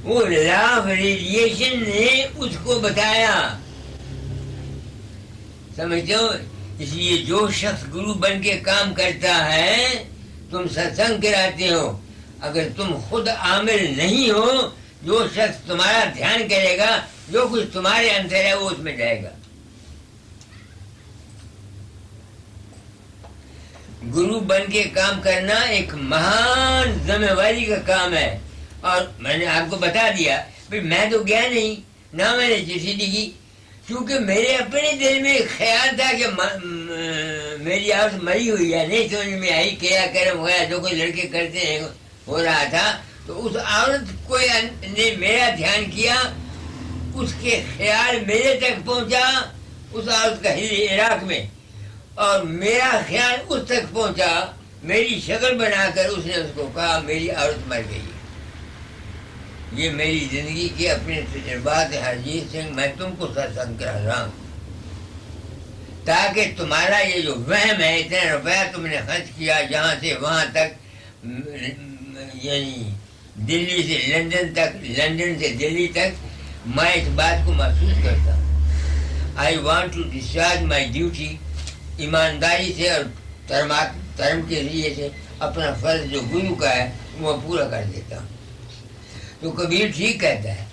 وہ لا آف ریڈیشن نے اس کو بتایا, سمجھتے ہو. اس لیے جو شخص گرو بن کے کام کرتا ہے, تم ستسنگ کراتے ہو, اگر تم خود عامل نہیں ہو, جو شخص تمہارا دھیان کرے گا, جو کچھ تمہارے اندر ہے وہ اس میں جائے گا. گرو بن کے کام کرنا ایک مہان ذمہ داری کا کام ہے. اور میں نے آپ کو بتا دیا, میں تو گیا نہیں, نہ میں نے چٹھی لکھی, کیونکہ میرے اپنے دل میں خیال تھا کہ میری عورت مری ہوئی ہے، نہیں سمجھ میں آئی، کیا کرم ہوا جو کوئی لڑکے کرتے ہیں ہو رہا تھا، تو اس عورت کو نے میرا دھیان کیا، اس کے خیال میرے تک پہنچا، اس عورت کا ہل عراق میں، اور میرا خیال اس تک پہنچا، میری شکل بنا کر اس نے اس کو کہا میری عورت مر گئی۔ یہ میری زندگی کے اپنے تجربات ہیں ہرجیت سنگھ، میں تم کو ستسنگ کرا رہا ہوں تاکہ تمہارا یہ جو وہم ہے، اتنا روپیہ تم نے خرچ کیا یہاں سے وہاں تک، یعنی دلی سے لندن تک، لندن سے دلی تک، میں اس بات کو محسوس کرتا ہوں۔ I want to discharge my duty, ایمانداری سے اور دھرم کے ذریعے سے اپنا فرض جو گرو کا ہے وہ پورا کر دیتا ہوں۔ تو کبیر ٹھیک کہتا ہے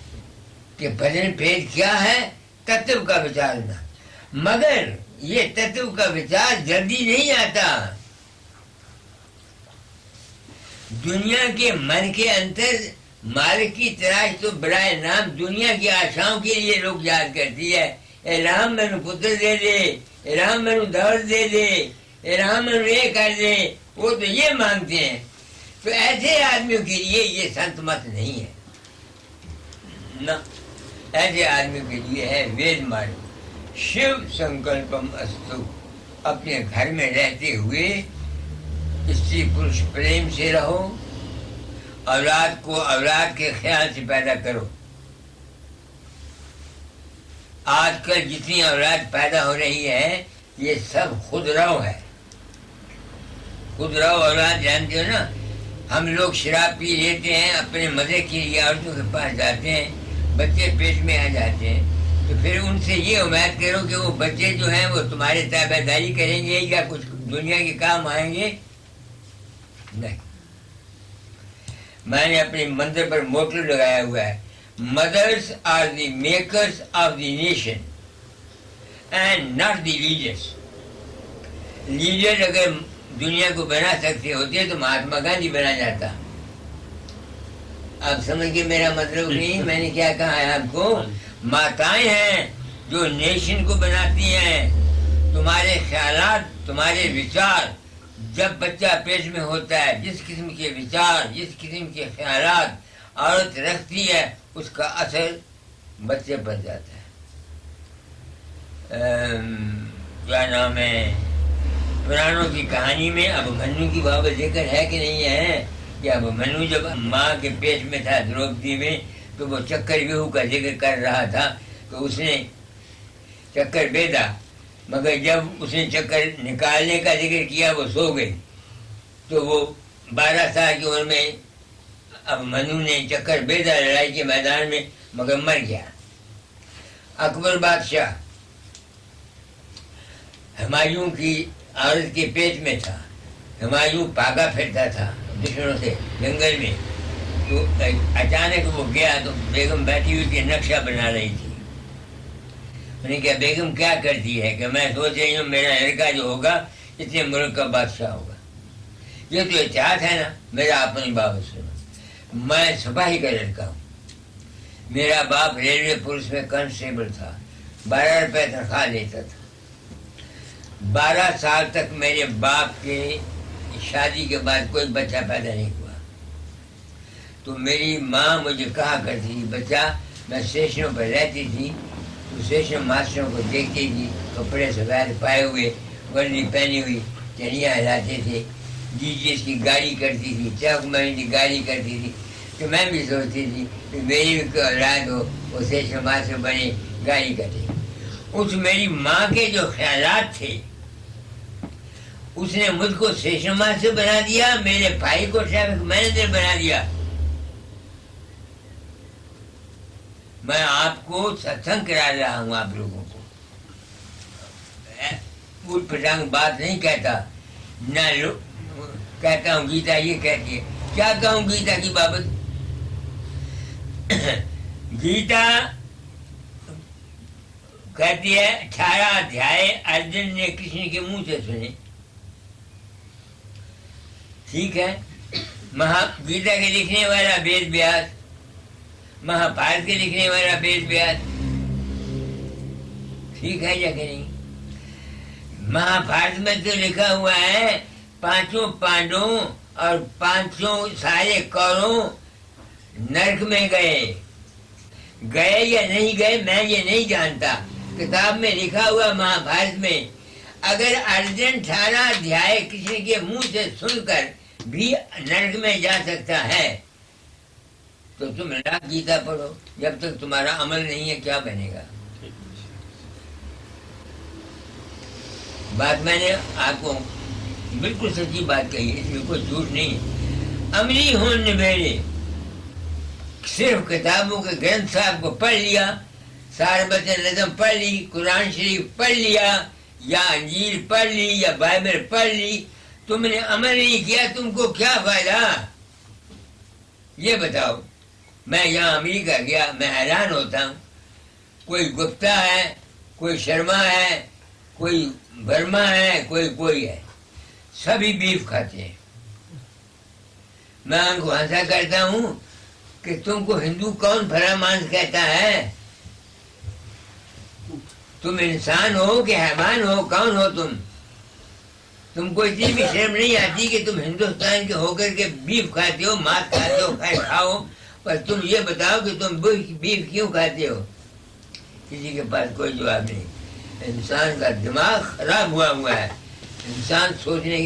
کہ بھجن بھید کیا ہے؟ تتو کا وچارنا، مگر یہ تتو کا وچار جلدی نہیں آتا۔ دنیا کے من کے اندر مالک کی تلاش تو برائے نام دنیا کی آشاؤں کے لیے لوگ یاد کرتی ہے، اے رام میں پتر دے دے، اے رام میں دولت دے دے، اے رام میں یہ کر دے، وہ تو یہ مانگتے ہیں۔ تو ایسے آدمیوں کے لیے یہ سنت مت نہیں ہے نہ، ایسے آدمیوں کے لیے ہے وید مارگ، شیو سنکلپم استو، اپنے گھر میں رہتے ہوئے استری پروش پریم سے رہو، اولاد کو اولاد کے خیال سے پیدا کرو۔ آج کل جتنی اولاد پیدا ہو رہی ہے یہ سب خود رو ہے، خود رو اولاد، جانتے ہو نا، ہم لوگ شراب پی لیتے ہیں، اپنے مزے کے لیے عورتوں کے پاس جاتے ہیں، بچے پیٹ میں آ جاتے ہیں، تو پھر ان سے یہ امید کرو کہ وہ بچے جو ہیں وہ تمہارے تابع داری کریں گے یا کچھ دنیا کے کام آئیں گے؟ نہیں۔ میں نے اپنے مندر پر موٹر لگایا ہوا ہے، mothers are the makers of the nation and not the leaders. Leader اگر دنیا کو بنا سکتے ہوتے تو مہاتما گاندھی بنا جاتا۔ آپ سمجھ کے میرا مطلب نہیں، میں نے کیا کہا ہے آپ کو؟ ماتائیں ہیں جو نیشن کو بناتی ہیں، تمہارے خیالات، تمہارے وچار، جب بچہ پیٹ میں ہوتا ہے جس قسم کے وچار، جس قسم کے خیالات عورت رکھتی ہے اس کا اثر بچے پر جاتا ہے۔ کیا نام ہے، پرانوں کی کہانی میں اب منو کی بابت ذکر ہے کہ نہیں ہے کہ اب منو جب ماں کے پیٹ میں تھا دروپدی میں تو وہ چکر ویہو کا ذکر کر رہا تھا، تو اس نے چکر بیدا، مگر جب اس نے چکر نکالنے کا ذکر کیا وہ سو گئی، تو وہ 12 سال کی عمر میں اب منو نے چکر بیدا لڑائی کے میدان میں، مگر مر گیا۔ اکبر بادشاہ ہمایوں کی عورت کے پیٹ میں تھا، ہمایوں بھاگا پھرتا تھا دشمنوں سے جنگل میں، تو اچانک وہ گیا تو بیگم بیٹھی ہوئی تھی، نقشہ بنا رہی تھی۔ میں نے کہا بیگم کیا کرتی ہے؟ کہ میں سوچ رہی ہوں میرا لڑکا جو ہوگا اتنے ملک کا بادشاہ ہوگا۔ یہ تو اتحاد ہے نا، میرا اپنی بابت سنو، میں سپاہی کا لڑکا ہوں، میرا باپ ریلوے پولیس میں کانسٹیبل تھا، 12 روپے تنخواہ لیتا تھا۔ 12 سال تک میرے باپ کے شادی کے بعد کوئی بچہ پیدا نہیں ہوا، تو میری ماں مجھے کہا کرتی تھی، بچہ میں اسٹیشنوں پہ رہتی تھی تو اسٹیشن ماسٹروں کو دیکھتی تھی، کپڑے سفید پائے ہوئے، وردی پہنی ہوئی، چڑیاں ہلاتے تھے، DGS کی گاڑی کرتی تھی، چوک مین کی گاڑی کرتی تھی، تو میں بھی سوچتی تھی کہ میری بھی کوئی اولاد ہو وہ اسٹیشن ماسٹر بنے، گاڑی کرے۔ اس میری ماں کے جو خیالات تھے اس نے مجھ کو اسٹیشن ماسٹر بنا دیا، میرے بھائی کو ٹریفک مینیجر بنا دیا۔ میں آپ کو ستسنگ کرا رہا ہوں، آپ لوگوں کو پوٹ پٹانگ بات نہیں کہتا، نہ کہتا ہوں گیتا یہ کہتی ہے، کیا کہوں گیتا کی بابت؟ گیتا کہتی ہے 18 ادھیائے ارجن نے کرشن کے منہ سے سنے، ٹھیک ہے؟ گیتا کے لکھنے والا وید ویاس، مہابھارت کے لکھنے والا وید ویاس، ٹھیک ہے یا کہ نہیں؟ مہابھارت میں تو لکھا ہوا ہے 5 پانڈوں اور 5 سارے کوروں نرک میں گئے یا نہیں گئے میں یہ نہیں جانتا، کتاب میں لکھا ہوا مہابھارت میں۔ اگر ارجن 18 ادھیائے کسی کے منہ سے سن کر بھی نرک میں جا سکتا ہے تو تم راگ گیتا پڑھو، جب تک تمہارا عمل نہیں ہے کیا بنے گا؟ بات میں نے آپ کو بالکل سچی بات کہی ہے، اس میں کوئی جھوٹ نہیں ہے۔ عملی ہوں نبیڑے، صرف کتابوں کے گرنتھ صاحب کو پڑھ لیا، ساربت نظم پڑھ لی، قرآن شریف پڑھ لیا، یا انجیل پڑھ لی یا بائبل پڑھ لی، تم نے عمل نہیں کیا، تم کو کیا فائدہ؟ یہ بتاؤ۔ میں یہاں امریکہ گیا، میں حیران ہوتا ہوں، کوئی گپتا ہے، کوئی شرما ہے، کوئی برما ہے، کوئی ہے، سبھی بیف کھاتے ہیں۔ میں ان کو ہنسا کرتا ہوں کہ تم کو ہندو کون بھلا مانس کہتا ہے؟ تم انسان ہو کہ حیوان ہو؟ کون ہو تم کو اتنی بھی شرم نہیں آتی کہ تم ہندوستان کے ہو کر کے بیف کھاتے ہو، ماس کھاتے ہو، خیر کھاؤ، پر تم یہ بتاؤ کہ تم بیف کیوں کھاتے ہو؟ کسی کے پاس کوئی جواب نہیں۔ انسان کا دماغ خراب ہوا ہے، انسان سوچنے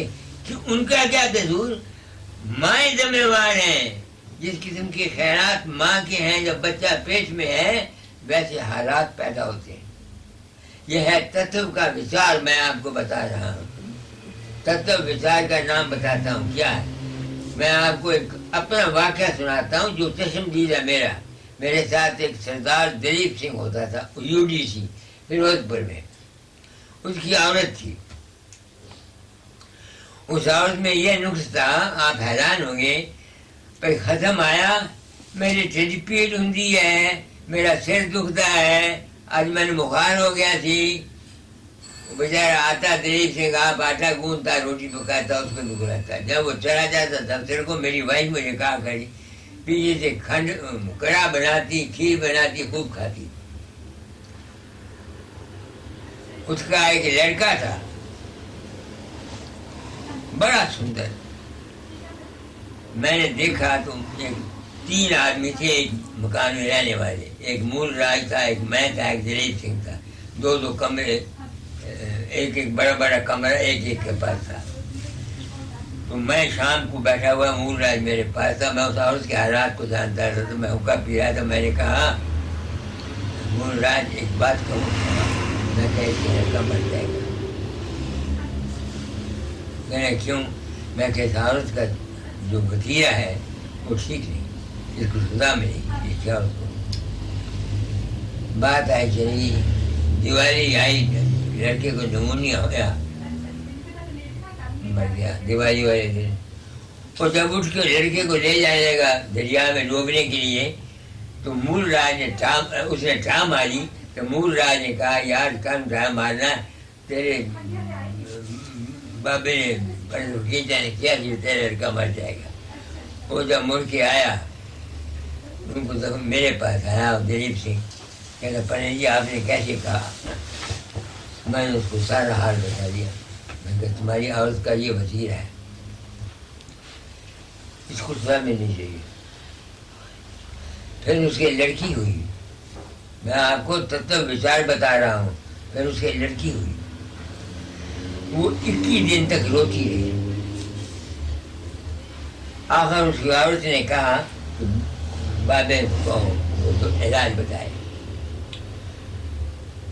کہ ان کا کیا قصور؟ مائیں ذمہ وار ہیں، جس قسم کے خیرات ماں کے ہیں جب بچہ پیٹ میں ہے ویسے حالات پیدا ہوتے ہیں۔ یہ ہے تتو کا وچار، میں آپ کو بتا رہا ہوں۔ تتو وچار کا نام بتاتا ہوں کیا ہے۔ میں آپ کو ایک اپنا واقعہ سناتا ہوں جو چشم دید ہے میرا۔ میرے ساتھ ایک سردار دلیپ سنگھ ہوتا تھا UDC فیروز پور میں، اس کی عورت تھی۔ اس عورت میں یہ نقص تھا، آپ حیران ہوں گے، پھر ختم آیا، میری ٹھڈ پیڑ ہوتی ہے، میرا سر دکھتا ہے، آج میں نے بخار ہو گیا تھی۔ بیچارہ آتا دلیپ سنگھ، آپ آٹا گوندتا، روٹی پکاتا، اس کو دکھ رہتا۔ جب وہ چلا جاتا دفتر کو، میری وائف مجھے کہا کری پیچھے سے کھنڈ کڑا بناتی، کھیر بناتی، خوب کھاتی۔ اس کا ایک لڑکا تھا بڑا سندر، میں نے دیکھا تو 3 آدمی تھے ایک مکان میں رہنے والے، ایک مول راج تھا، ایک میں تھا، ایک دلیپ سنگھ تھا، 2 کمرے، ایک بڑا کمرہ ایک کے پاس تھا۔ تو میں شام کو بیٹھا ہوا، مول راج میرے پاس تھا، میں اس عورت کے حالات کو جانتا تھا، تو میں حکا پی رہا تھا۔ میں نے کہا مول راج ایک بات کہوں، میں کہ اس لڑکا مر جائے گا۔ میں نے کیوں؟ میں کہ اس عورت کا جو بھتیجا ہے وہ ٹھیک نہیں، اس کو سزا ملے گی۔ یہ کیا اس کو بات آئی چلی، دیوالی آئی، لڑکے کو نمونیا ہو گیا، مر گیا دیوالی والے دن۔ اور جب اٹھ کے لڑکے کو لے جانے گا دریا میں ڈوبنے کے لیے تو مول راج نے اس نے ٹھا ماری، تو مول راج نے کہا یار کم ٹھا مارنا، تیرے بابے نے کیا کہ تیرا لڑکا مر جائے گا۔ وہ جب مڑ کے آیا ان کو میرے پاس آیا دلیپ سنگھ، کہتا پنڈت جی آپ نے کیسے کہا؟ میں نے اس کو سارا حال بتا دیا۔ میں کہ تمہاری عورت کا یہ وزیر ہے، اس کو سزا ملنی چاہیے۔ پھر اس کی لڑکی ہوئی، میں آپ کو تتو وچار بتا رہا ہوں، پھر اس کی لڑکی ہوئی، وہ 21 دن تک روتی رہی۔ آخر اس کی عورت نے کہا کہ بابے کو وہ تو علاج بتائے۔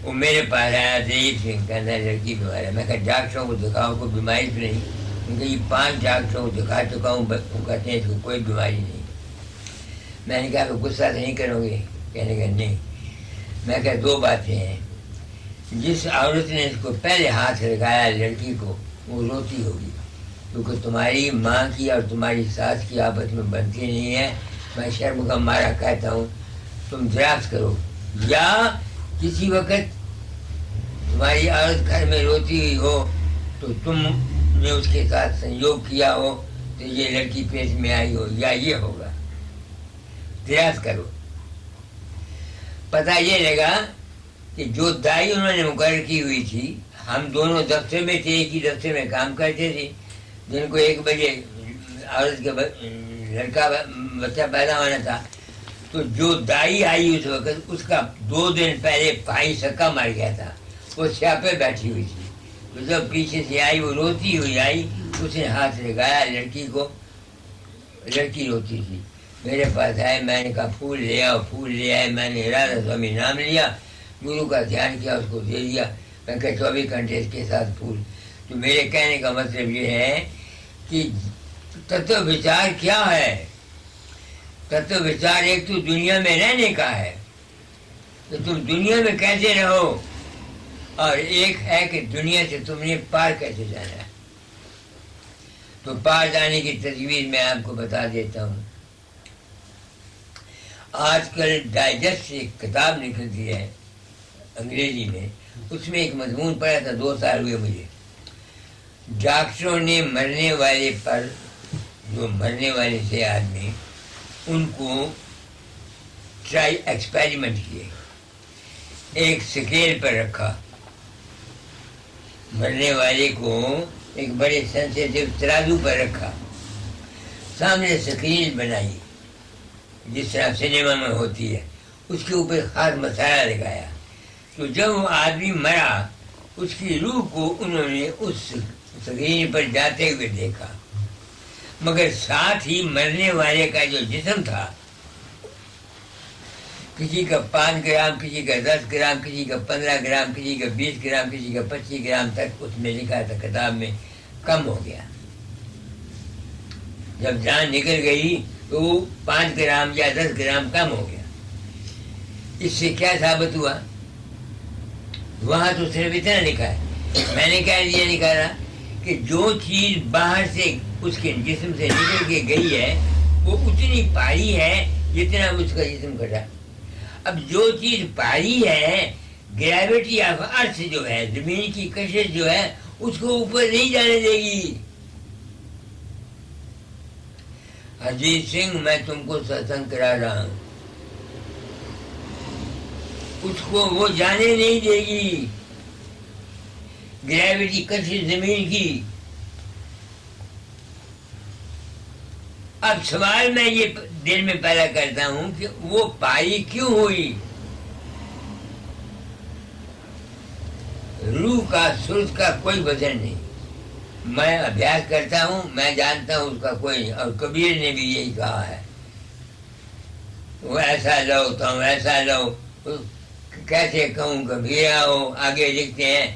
وہ میرے پاس آیا دلیپ سنگھ، کہنا لڑکی بیمار ہے۔ میں کہا ڈاکٹروں کو دکھاؤ، کوئی بیماری تو نہیں؟ ان کہ یہ 5 ڈاکٹروں کو دکھا چکا ہوں، وہ کہتے ہیں اس کو کوئی بیماری نہیں۔ میں نے کہا کہ غصہ تو نہیں کرو گے؟ کہنے کا نہیں۔ میں کہا 2 باتیں ہیں، جس عورت نے اس کو پہلے ہاتھ لگایا لڑکی کو وہ روتی ہوگی، کیونکہ تمہاری ماں کی اور تمہاری ساس کی آپس میں بنتی نہیں ہے۔ میں شرم کا مارا کہتا ہوں تم دراز کرو، یا کسی وقت تمہاری عورت گھر میں روتی ہوئی ہو تو تم نے اس کے ساتھ سنجوگ کیا ہو تو یہ لڑکی پیٹ میں آئی ہو، یا یہ ہوگا۔ دراز کرو، پتہ یہ لگا کہ جو دائی انہوں نے مقرر کی ہوئی تھی، ہم دونوں دفتر میں تھے، ایک ہی دفتر میں کام کرتے تھے، جن کو 1 بجے عورت کے لڑکا بچہ پیدا ہونا تھا، تو جو دائی آئی اس وقت، اس کا 2 دن پہلے بھائی سکا مر گیا تھا، وہ سیاپے بیٹھی ہوئی تھی، تو جب پیچھے سے آئی، وہ روتی ہوئی آئی، اس نے ہاتھ لگایا لڑکی کو، لڑکی روتی تھی، میرے پاس آئے، میں نے کہا پھول لے آؤ، پھول لے آئے، میں نے رادا سوامی نام لیا، گرو کا دھیان کیا، اس کو دے دیا، میں کہ 24 گھنٹے اس کے ساتھ پھول۔ تو میرے کہنے کا مطلب یہ ہے کہ تتو وچار کیا ہے؟ تتو وچار ایک تو دنیا میں رہنے کا ہے کہ تم دنیا میں کیسے رہو، اور ایک ہے کہ دنیا سے تم نے پار کیسے جانا ہے۔ تو پار جانے کی تجویز میں آپ کو بتا دیتا ہوں۔ آج کل ڈائجسٹ سے ایک کتاب نکلتی ہے انگریزی میں، اس میں ایک مضمون پڑھا تھا، 2 سال ہوئے مجھے، ڈاکٹروں نے مرنے والے پر، جو مرنے والے تھے آدمی، ان کو ٹرائی ایکسپیریمنٹ کیے، ایک سکیل پر رکھا، مرنے والے کو ایک بڑے سینسیٹیو ترازو پر رکھا، سامنے سکرین بنائی جس طرح سنیما میں ہوتی ہے، اس کے اوپر خاص مسالہ لگایا، تو جب وہ آدمی مرا، اس کی روح کو انہوں نے اس سکرین پر جاتے ہوئے دیکھا، مگر ساتھ ہی مرنے والے کا جو جسم تھا، کسی کا 5 گرام، کسی کا 10 گرام، کسی کا 15 گرام، کسی کا 20 گرام، کسی کا 25 گرام تک اس میں لکھا تھا کتاب میں، کم ہو گیا۔ جب جان نکل گئی تو وہ 5 گرام یا 10 گرام کم ہو گیا۔ اس سے کیا ثابت ہوا؟ وہاں تو صرف اتنا لکھا ہے، میں نے کیا یہ نکالا کہ جو چیز باہر سے اس کے جسم سے نکل کے گئی ہے وہ اتنی پاری ہے جتنا اس کا جسم کٹا۔ اب جو چیز پاری ہے، گریویٹی آف ارتھ جو ہے، زمین کی کشش جو ہے، اس کو اوپر نہیں جانے دے گی۔ اجیت سنگھ، میں تم کو ستسنگ کرا رہا ہوں، اس کو وہ جانے نہیں دے گی، گریویٹی کشش زمین کی۔ اب سوال میں یہ دل میں پیدا کرتا ہوں کہ وہ پائی کیوں ہوئی؟ روح کا، سرس کا کوئی وزن نہیں۔ میں ابھیاس کرتا ہوں، میں جانتا ہوں اس کا کوئی، اور کبیر نے بھی یہی کہا ہے، وہ ایسا لو تو ایسا لو، کیسے کہوں کبیرہ ہو۔ آگے لکھتے ہیں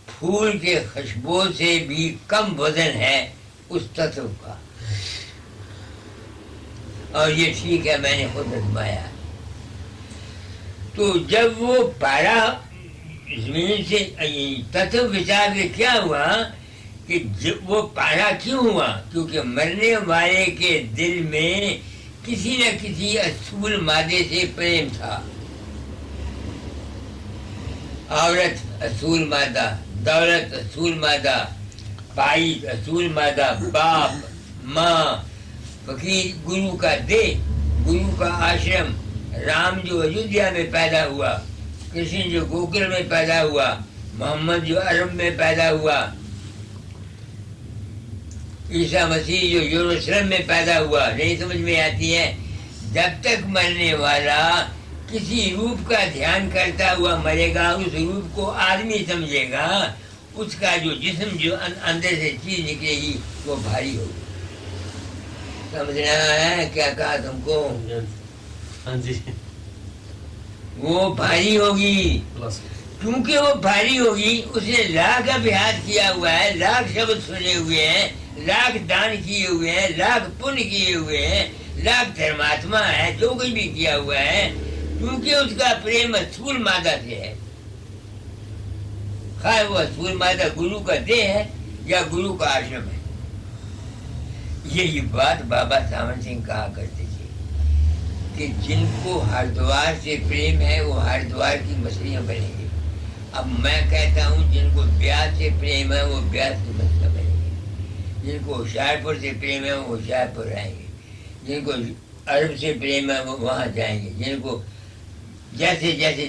پھول کے خوشبو سے بھی کم وزن ہے اس تتو کا، اور یہ ٹھیک ہے، میں نے خود آزمایا۔ تو جب وہ پارا زمین سے تتو وچار سے کیا ہوا کہ وہ پارا کیوں ہوا؟ کیونکہ مرنے والے کے دل میں کسی نہ کسی اصول مادے سے پریم تھا۔ عورت اصول مادہ، دولت اصول مادہ، بھائی اصول مادہ، باپ، ماں، فقیر، گرو کا دیہ، گرو کا آشرم، رام جو ایودھیا میں پیدا ہوا، کرشن جو گوکل میں پیدا ہوا، محمد جو عرب میں پیدا ہوا، عیسیٰ مسیح جو یروشلم میں پیدا ہوا۔ نہیں سمجھ میں آتی ہے؟ جب تک مرنے والا کسی روپ کا دھیان کرتا ہوا مرے گا، اس روپ کو آدمی سمجھے گا، اس کا جو جسم، جو اندر سے چیز نکلے گی، وہ بھاری ہوگی۔ سمجھنا ہے کیا کہا تم کو؟ ہاں جی، وہ بھاری ہوگی، کیونکہ وہ بھاری ہوگی، اس نے لاکھ ابھیاس کیا ہوا ہے، لاکھ شبد سنے ہوئے ہیں، لاکھ دان کیے ہوئے ہیں، لاکھ پن کیے ہوئے ہیں، لاکھ دھرماتما ہے، جو کچھ بھی کیا ہوا ہے، کیونکہ اس کا پریم استھول مادہ سے ہے، خواہ وہ استھول مادہ گرو کا دیہ ہے یا گرو کا آشرم ہے۔ یہی بات بابا ساون سنگھ کہا کرتے تھے کہ جن کو ہردوار سے پریم ہے وہ ہردوار کی مچھلیاں بنیں گے۔ اب میں کہتا ہوں جن کو بیاس سے پریم ہے وہ بیاس کی مچھلیاں بنیں گے، جن کو ہوشیار پور سے پریم ہے وہ ہوشیار پور رہیں گے، جن کو عرب سے پریم ہے وہ وہاں جائیں گے، جن کو جیسے جیسے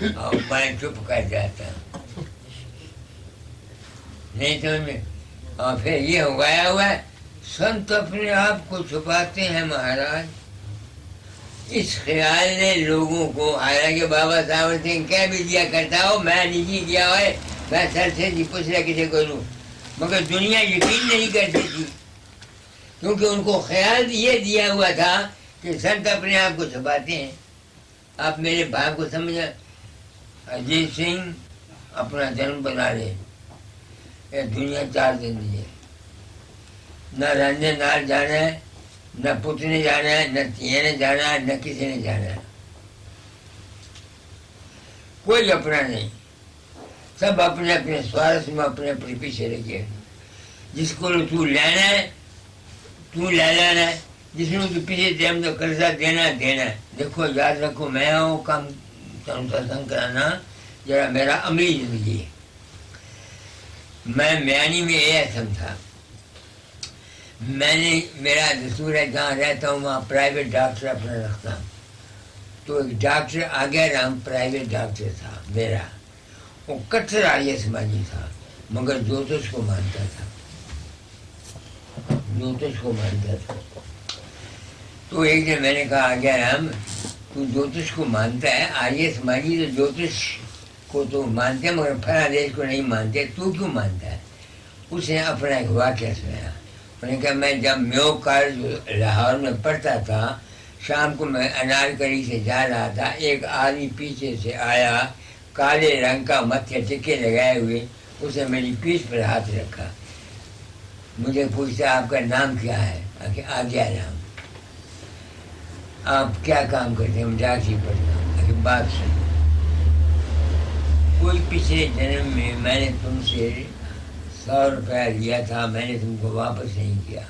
اور میں چپ کر جاتا ہوں، نہیں سمجھ میں. اور پھر یہ اگایا ہوا ہے سنت اپنے آپ کو چھپاتے ہیں مہاراج. اس خیال نے لوگوں کو، حالانکہ بابا صاحب سنگھ کہہ بھی دیا کرتا ہو میں نہیں کیا ہے، میں سر سے نہیں پوچھ رہا کسی کو لوں، مگر دنیا یقین نہیں کرتی تھی، کیونکہ ان کو خیال یہ دیا ہوا تھا کہ سنت اپنے آپ کو چھپاتے ہیں. آپ میرے بھائی کو سمجھا، اجیت سنگھ اپنا جنم بنا لے، یہ دنیا 4 دن دی ہے، نہ رنجن نال جانا ہے، نہ پت نے جانا ہے، نہ تیے نے جانا ہے، نہ کسی نے جانا ہے، کوئی اپنا نہیں، سب اپنے اپنے سوارس میں اپنے اپنے پیچھے لگے. جس کو تو لینا ہے تو لے لینا ہے، جس نے تو پیچھے ٹائم تو قرضہ دینا ہے. دیکھو یاد رکھو میں ہوں کام سنگ کرانا ذرا میرا عملی زندگی ہے. میں میانی میں اے ایس ایم تھا، میں نے میرا دستور ہے جہاں رہتا ہوں وہاں پرائیویٹ ڈاکٹر اپنا رکھتا ہوں. تو ایک ڈاکٹر آگے رام پرائیویٹ ڈاکٹر تھا میرا، وہ کٹر آریہ سماجی تھا مگر جوتش کو مانتا تھا، جوتش کو مانتا تھا. تو ایک دن میں نے کہا آگے رام تو جوتش کو مانتا ہے، آریہ سماجی تو جوتش کو تو مانتے ہیں مگر فلاں دیش کو نہیں مانتے، تو کیوں مانتا ہے؟ اس نے اپنا ایک واقعہ سنایا. انہوں نے کہا میں جب میو کالج لاہور میں پڑھتا تھا، شام کو میں انارکلی سے جا رہا تھا، ایک آدمی پیچھے سے آیا کالے رنگ کا متھے ٹکے لگائے ہوئے، اس نے میری پیٹھ پر ہاتھ رکھا، مجھے پوچھتا آپ کا نام کیا ہے؟ آگیا رام. آپ کیا کام کرتے ہیں؟ ہم ڈاکٹری پڑھتا ہوں. بات سن، کوئی پچھلے جنم میں میں نے تم سے 100 روپیہ لیا تھا، میں نے تم کو واپس نہیں کیا،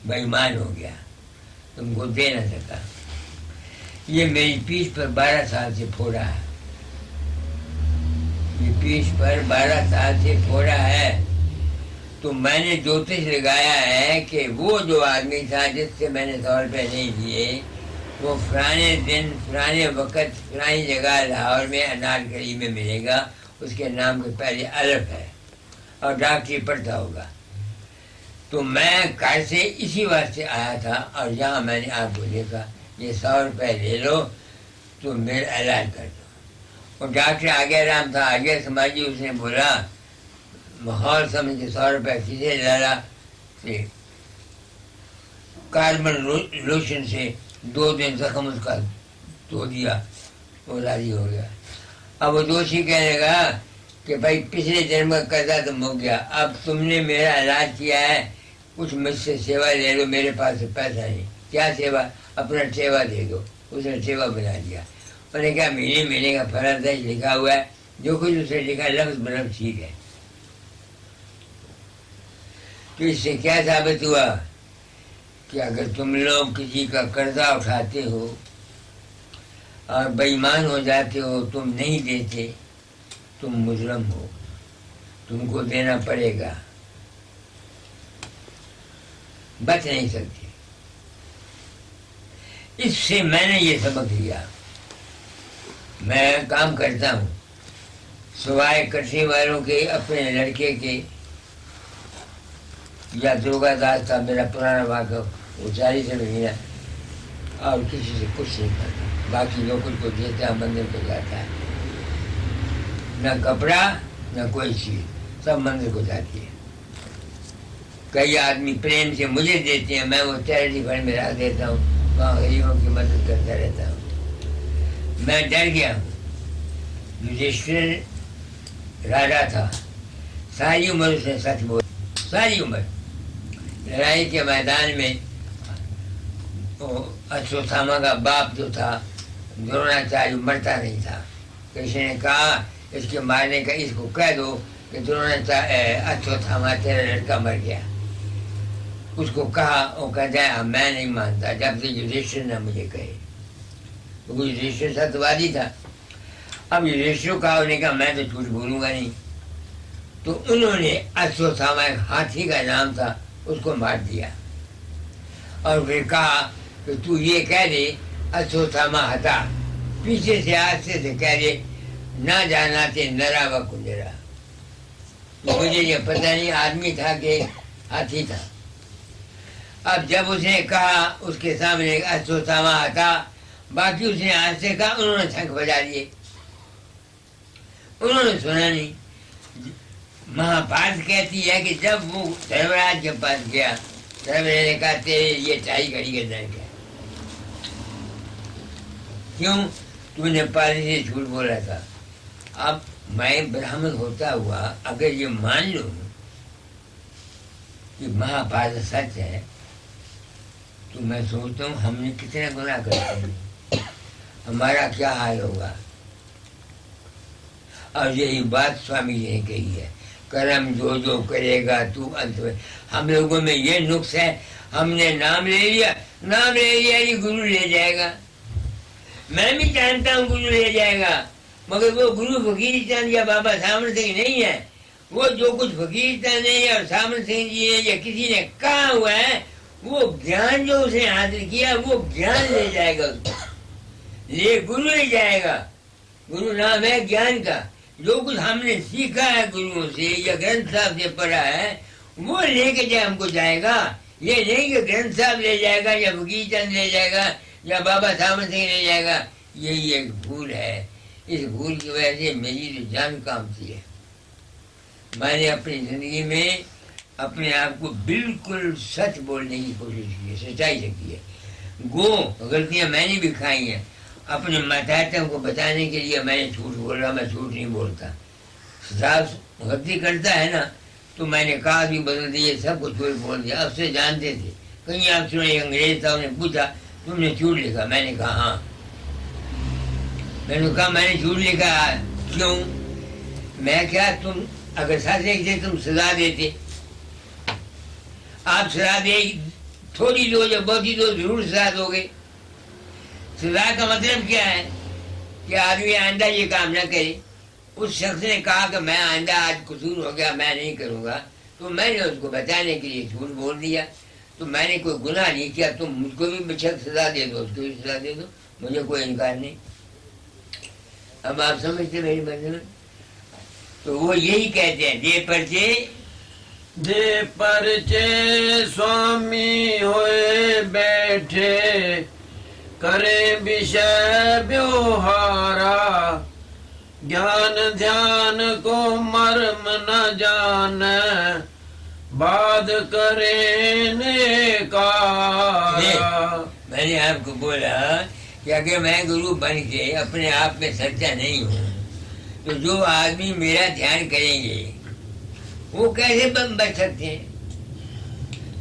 بے ایمان ہو گیا، تم کو دے نہ سکا. یہ میری پیٹھ پر 12 سال سے پھوڑا ہے، یہ پیٹھ پر 12 سال سے پھوڑا ہے. تو میں نے جوتش لگایا ہے کہ وہ جو آدمی تھا جس سے میں نے 100 روپے نہیں دیے، وہ فلانے دن فلانے وقت فلانی جگہ لاہور میں انارکلی میں ملے گا، اس کے نام کے پہلے الف ہے اور ڈاکٹری پڑھتا ہوگا. تو میں گھر سے اسی واسطے آیا تھا اور یہاں میں نے آپ کو دیکھا، یہ 100 روپے لے لو تو میرا علاج کر دو. اور ڈاکٹر آگے رام تھا، آگے سماجی، اس نے بولا ماحول سمجھ کے 100 روپے کسے لالا، کاربن لوشن سے 2 دن زخم اس کا دھو دیا، وہ راضی ہو گیا. اب وہ دوشی کہنے لگا کہ بھائی پچھلے جنم کا قرضہ تم ہو گیا، اب تم نے میرا علاج کیا ہے، کچھ مجھ سے سیوا لے لو، میرے پاس پیسہ نہیں. کیا سیوا؟ اپنا سیوا دے دو. اس نے سیوا بنا دیا. انہوں نے کہا میرے کا فرض ہے لکھا ہوا ہے، جو کچھ اس نے لکھا لفظ بلفظ ٹھیک ہے. تو اس سے کیا ثابت ہوا کہ اگر تم لوگ کسی کا قرضہ اٹھاتے ہو اور بے ایمان ہو جاتے ہو، تم نہیں دیتے، تم مجرم ہو، تم کو دینا پڑے گا، بچ نہیں سکتے. اس سے میں نے یہ سبق لیا. میں کام کرتا ہوں سوائے کٹری والوں کے، اپنے لڑکے کے، یا درگا داس تھا میرا پرانا واقف، وہ 40 سے مہینہ، اور کسی سے کچھ نہیں کرتا. باقی لوگوں کو دیتا ہے، مندر کو جاتا ہے، نہ کپڑا نہ کوئی چیز، سب مندر کو جاتی ہے. کئی آدمی پریم سے مجھے دیتے ہیں، میں وہ چیریٹی فنڈ میں رکھ دیتا ہوں، وہاں غریبوں کی مدد کرتا رہتا ہوں. میں ڈر گیا ہوں. یودھشٹر راجا تھا، ساری عمر اس نے سچ بولا، ساری عمر. لڑائی کے میدان میں اشوتھاما کا باپ جو تھا دروناچاریہ مرتا نہیں تھا. کسی نے کہا اس کے مارنے کا، اس کو کہہ دو کہ اشوتھاما تیرا لڑکا مر گیا. اس کو کہا، وہ کہتا ہے میں نہیں مانتا جب سے یودھشٹر نے مجھے کہے. یودھشٹر ستوادی تھا. اب یودھشٹر کہا، انہوں نے کہا میں تو جھوٹ بولوں گا نہیں. تو انہوں نے اشوتھاما، ایک ہاتھی کا نام تھا، اس کو مار دیا. اور پھر کہا کہ تو یہ کہہ دے اشوتھاما ہتا، پیچھے سے آستے سے کہہ دے نہ جانا تھے نرا و کنجرا. مجھے یہ پتہ نہیں آدمی تھا کہ ہاتھی تھا. اب جب اس نے کہا اس کے سامنے ساما تھا, باقی اس نے ہاتھ سے کہا, انہوں نے چھنک بجا دیے, انہوں نے سنا نہیں. مہابھارت کہتی ہے کہ جب وہ دھرمراج کے پاس گیا, دھرمراج نے کہا تیرے یہ چائی گھڑی کے اندر کیا, کیوں تو نے پالی سے جھوٹ بولا تھا. اب میں برہمن ہوتا ہوا اگر یہ مان لوں کہ مہابھارت سچ ہے تو میں سوچتا ہوں ہم نے کتنا گناہ کر دیا, ہمارا کیا حال ہوگا. اور یہی بات سوامی جی نے کہی ہے, کرم جو کرے گا تو انت میں. ہم لوگوں میں یہ نقص ہے, ہم نے نام لے لیا یہ گرو لے جائے گا. میں بھی جانتا ہوں گرو لے جائے گا, مگر وہ گرو فقیر چند یا بابا سامن سنگھ نہیں ہے. وہ جو کچھ فقیر چند ہے اور سامن سنگھ جی نے یا کسی نے کہا ہوا ہے, وہ گیان جو اس نے حاصل کیا وہ گیان لے جائے گا, گرو لے جائے گا. گرو نام ہے گیان کا. جو کچھ ہم نے سیکھا ہے گروؤں سے یا گرنتھ صاحب سے پڑھا ہے وہ لے کے جائے ہم کو جائے گا. یہ نہیں کہ گرنتھ صاحب لے جائے گا یا فقیر چند لے جائے گا یا بابا سامن سنگھ لے جائے گا. یہی ایک بھول ہے. اس بھول کی وجہ سے میری تو جان کامتی ہے. میں نے اپنی زندگی میں اپنے آپ کو بالکل سچ بولنے کی کوشش کی ہے, سچائی سے کی ہے. غلطیاں میں نے بھی کھائی ہیں. اپنے ماتحتوں کو بتانے کے لیے میں نے جھوٹ بول رہا, میں جھوٹ نہیں بولتا. صاحب غلطی کرتا ہے نا تو میں نے کہا بھی بدل دیے, سب کو جھوٹ بول دیا. اب سے جانتے تھے. کہیں آپ سنے انگریز تھا, انہیں پوچھا تم نے جھوٹ لکھا, میں نے کہا ہاں. میں نے کہا میں نے جھوٹ لکھا, کیوں؟ میں کیا تم اگر سچ لکھتے تم سزا دیتے. آپ سزا دے تھوڑی دو یا بہت ہی دو, ضرور سزا دو گے. سزا کا مطلب کیا ہے کہ آدمی آئندہ یہ کام نہ کرے. اس شخص نے کہا کہ میں آئندہ آج قصور ہو گیا میں نہیں کروں گا, تو میں نے اس کو بچانے کے لیے جھوٹ بول دیا. تو میں نے کوئی گناہ نہیں کیا, تم مجھ کو بھی بچک سزا دے دو, اس کو بھی سزا دے دو, مجھے کوئی انکار نہیں. اب آپ سمجھتے میری مطلب. تو وہ یہی کہتے ہیں دے پرچے سوامی ہوئے بیٹھے کرے وشے بیوہارا گیان دھیان کو مرم نہ جانے باد کرے نیکارا. میں نے آپ کو بولا کہ اگر میں گرو بن کے اپنے آپ میں سچا نہیں ہوں تو جو آدمی میرا دھیان کریں گے وہ کیسے بچ سکتے ہیں.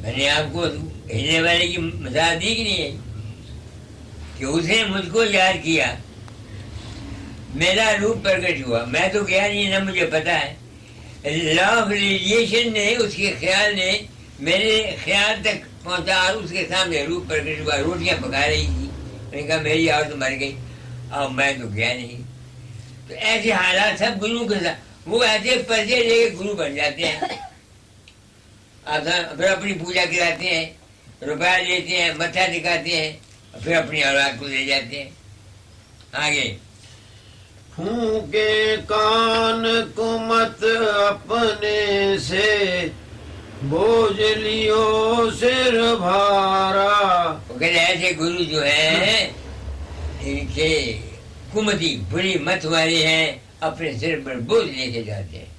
میں نے آپ کو کہنے والے کی مثال دی کہ نہیں ہے کہ اس نے مجھ کو یاد کیا, میرا روپ پرگٹ ہوا, میں تو گیا نہیں نہ مجھے پتا ہے. لا آف ریڈیشن نے اس کے خیال نے میرے خیال تک پہنچا اور اس کے سامنے روپ پرگٹ ہوا. روٹیاں پکا رہی تھی, میں نے کہا میری عورت مر گئی, اب میں تو گیا نہیں. تو ایسے حالات سب گرو کے ساتھ, وہ ایسے پرچے لے کے گرو بن جاتے ہیں. آپ پھر اپنی پوجا کراتے ہیں, روپیہ لیتے ہیں, متھا دکھاتے ہیں, پھر اپنی اولاد کو لے جاتے ہیں. آگے پھونکے کان کو مت اپنے سے بوجھ لیو سر بھارا. ایسے گرو جو ہیں ان کے کمتی بری مت والے ہیں, اپنے سر پر بوجھ لے کے جاتے ہیں.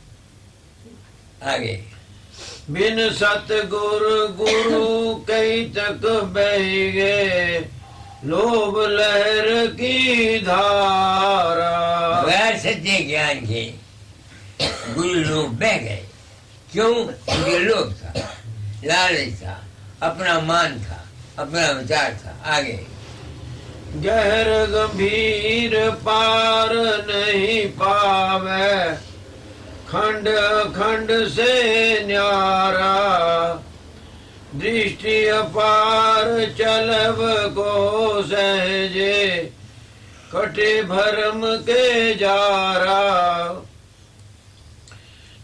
آگے بن ست گرو کئی تک بہ گئے لوب لہر کی دھارا. غیر سچے گیان کے گرو لوگ بہ گئے. کیوں؟ کیونکہ لوگ تھا, لالچ تھا, اپنا مان تھا, اپنا وچار تھا. آگے گہر گمبھیر پار نہیں پاوے کھنڈ کھنڈ سے نیارا درشٹی اپار چلب کو سہجے کٹے بھرم کے جارا.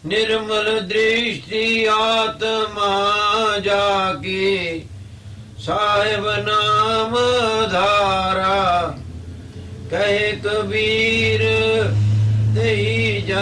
نرمل درشٹی آتما جا کی صاحب نام دھارا. کہے کبیر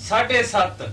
7:30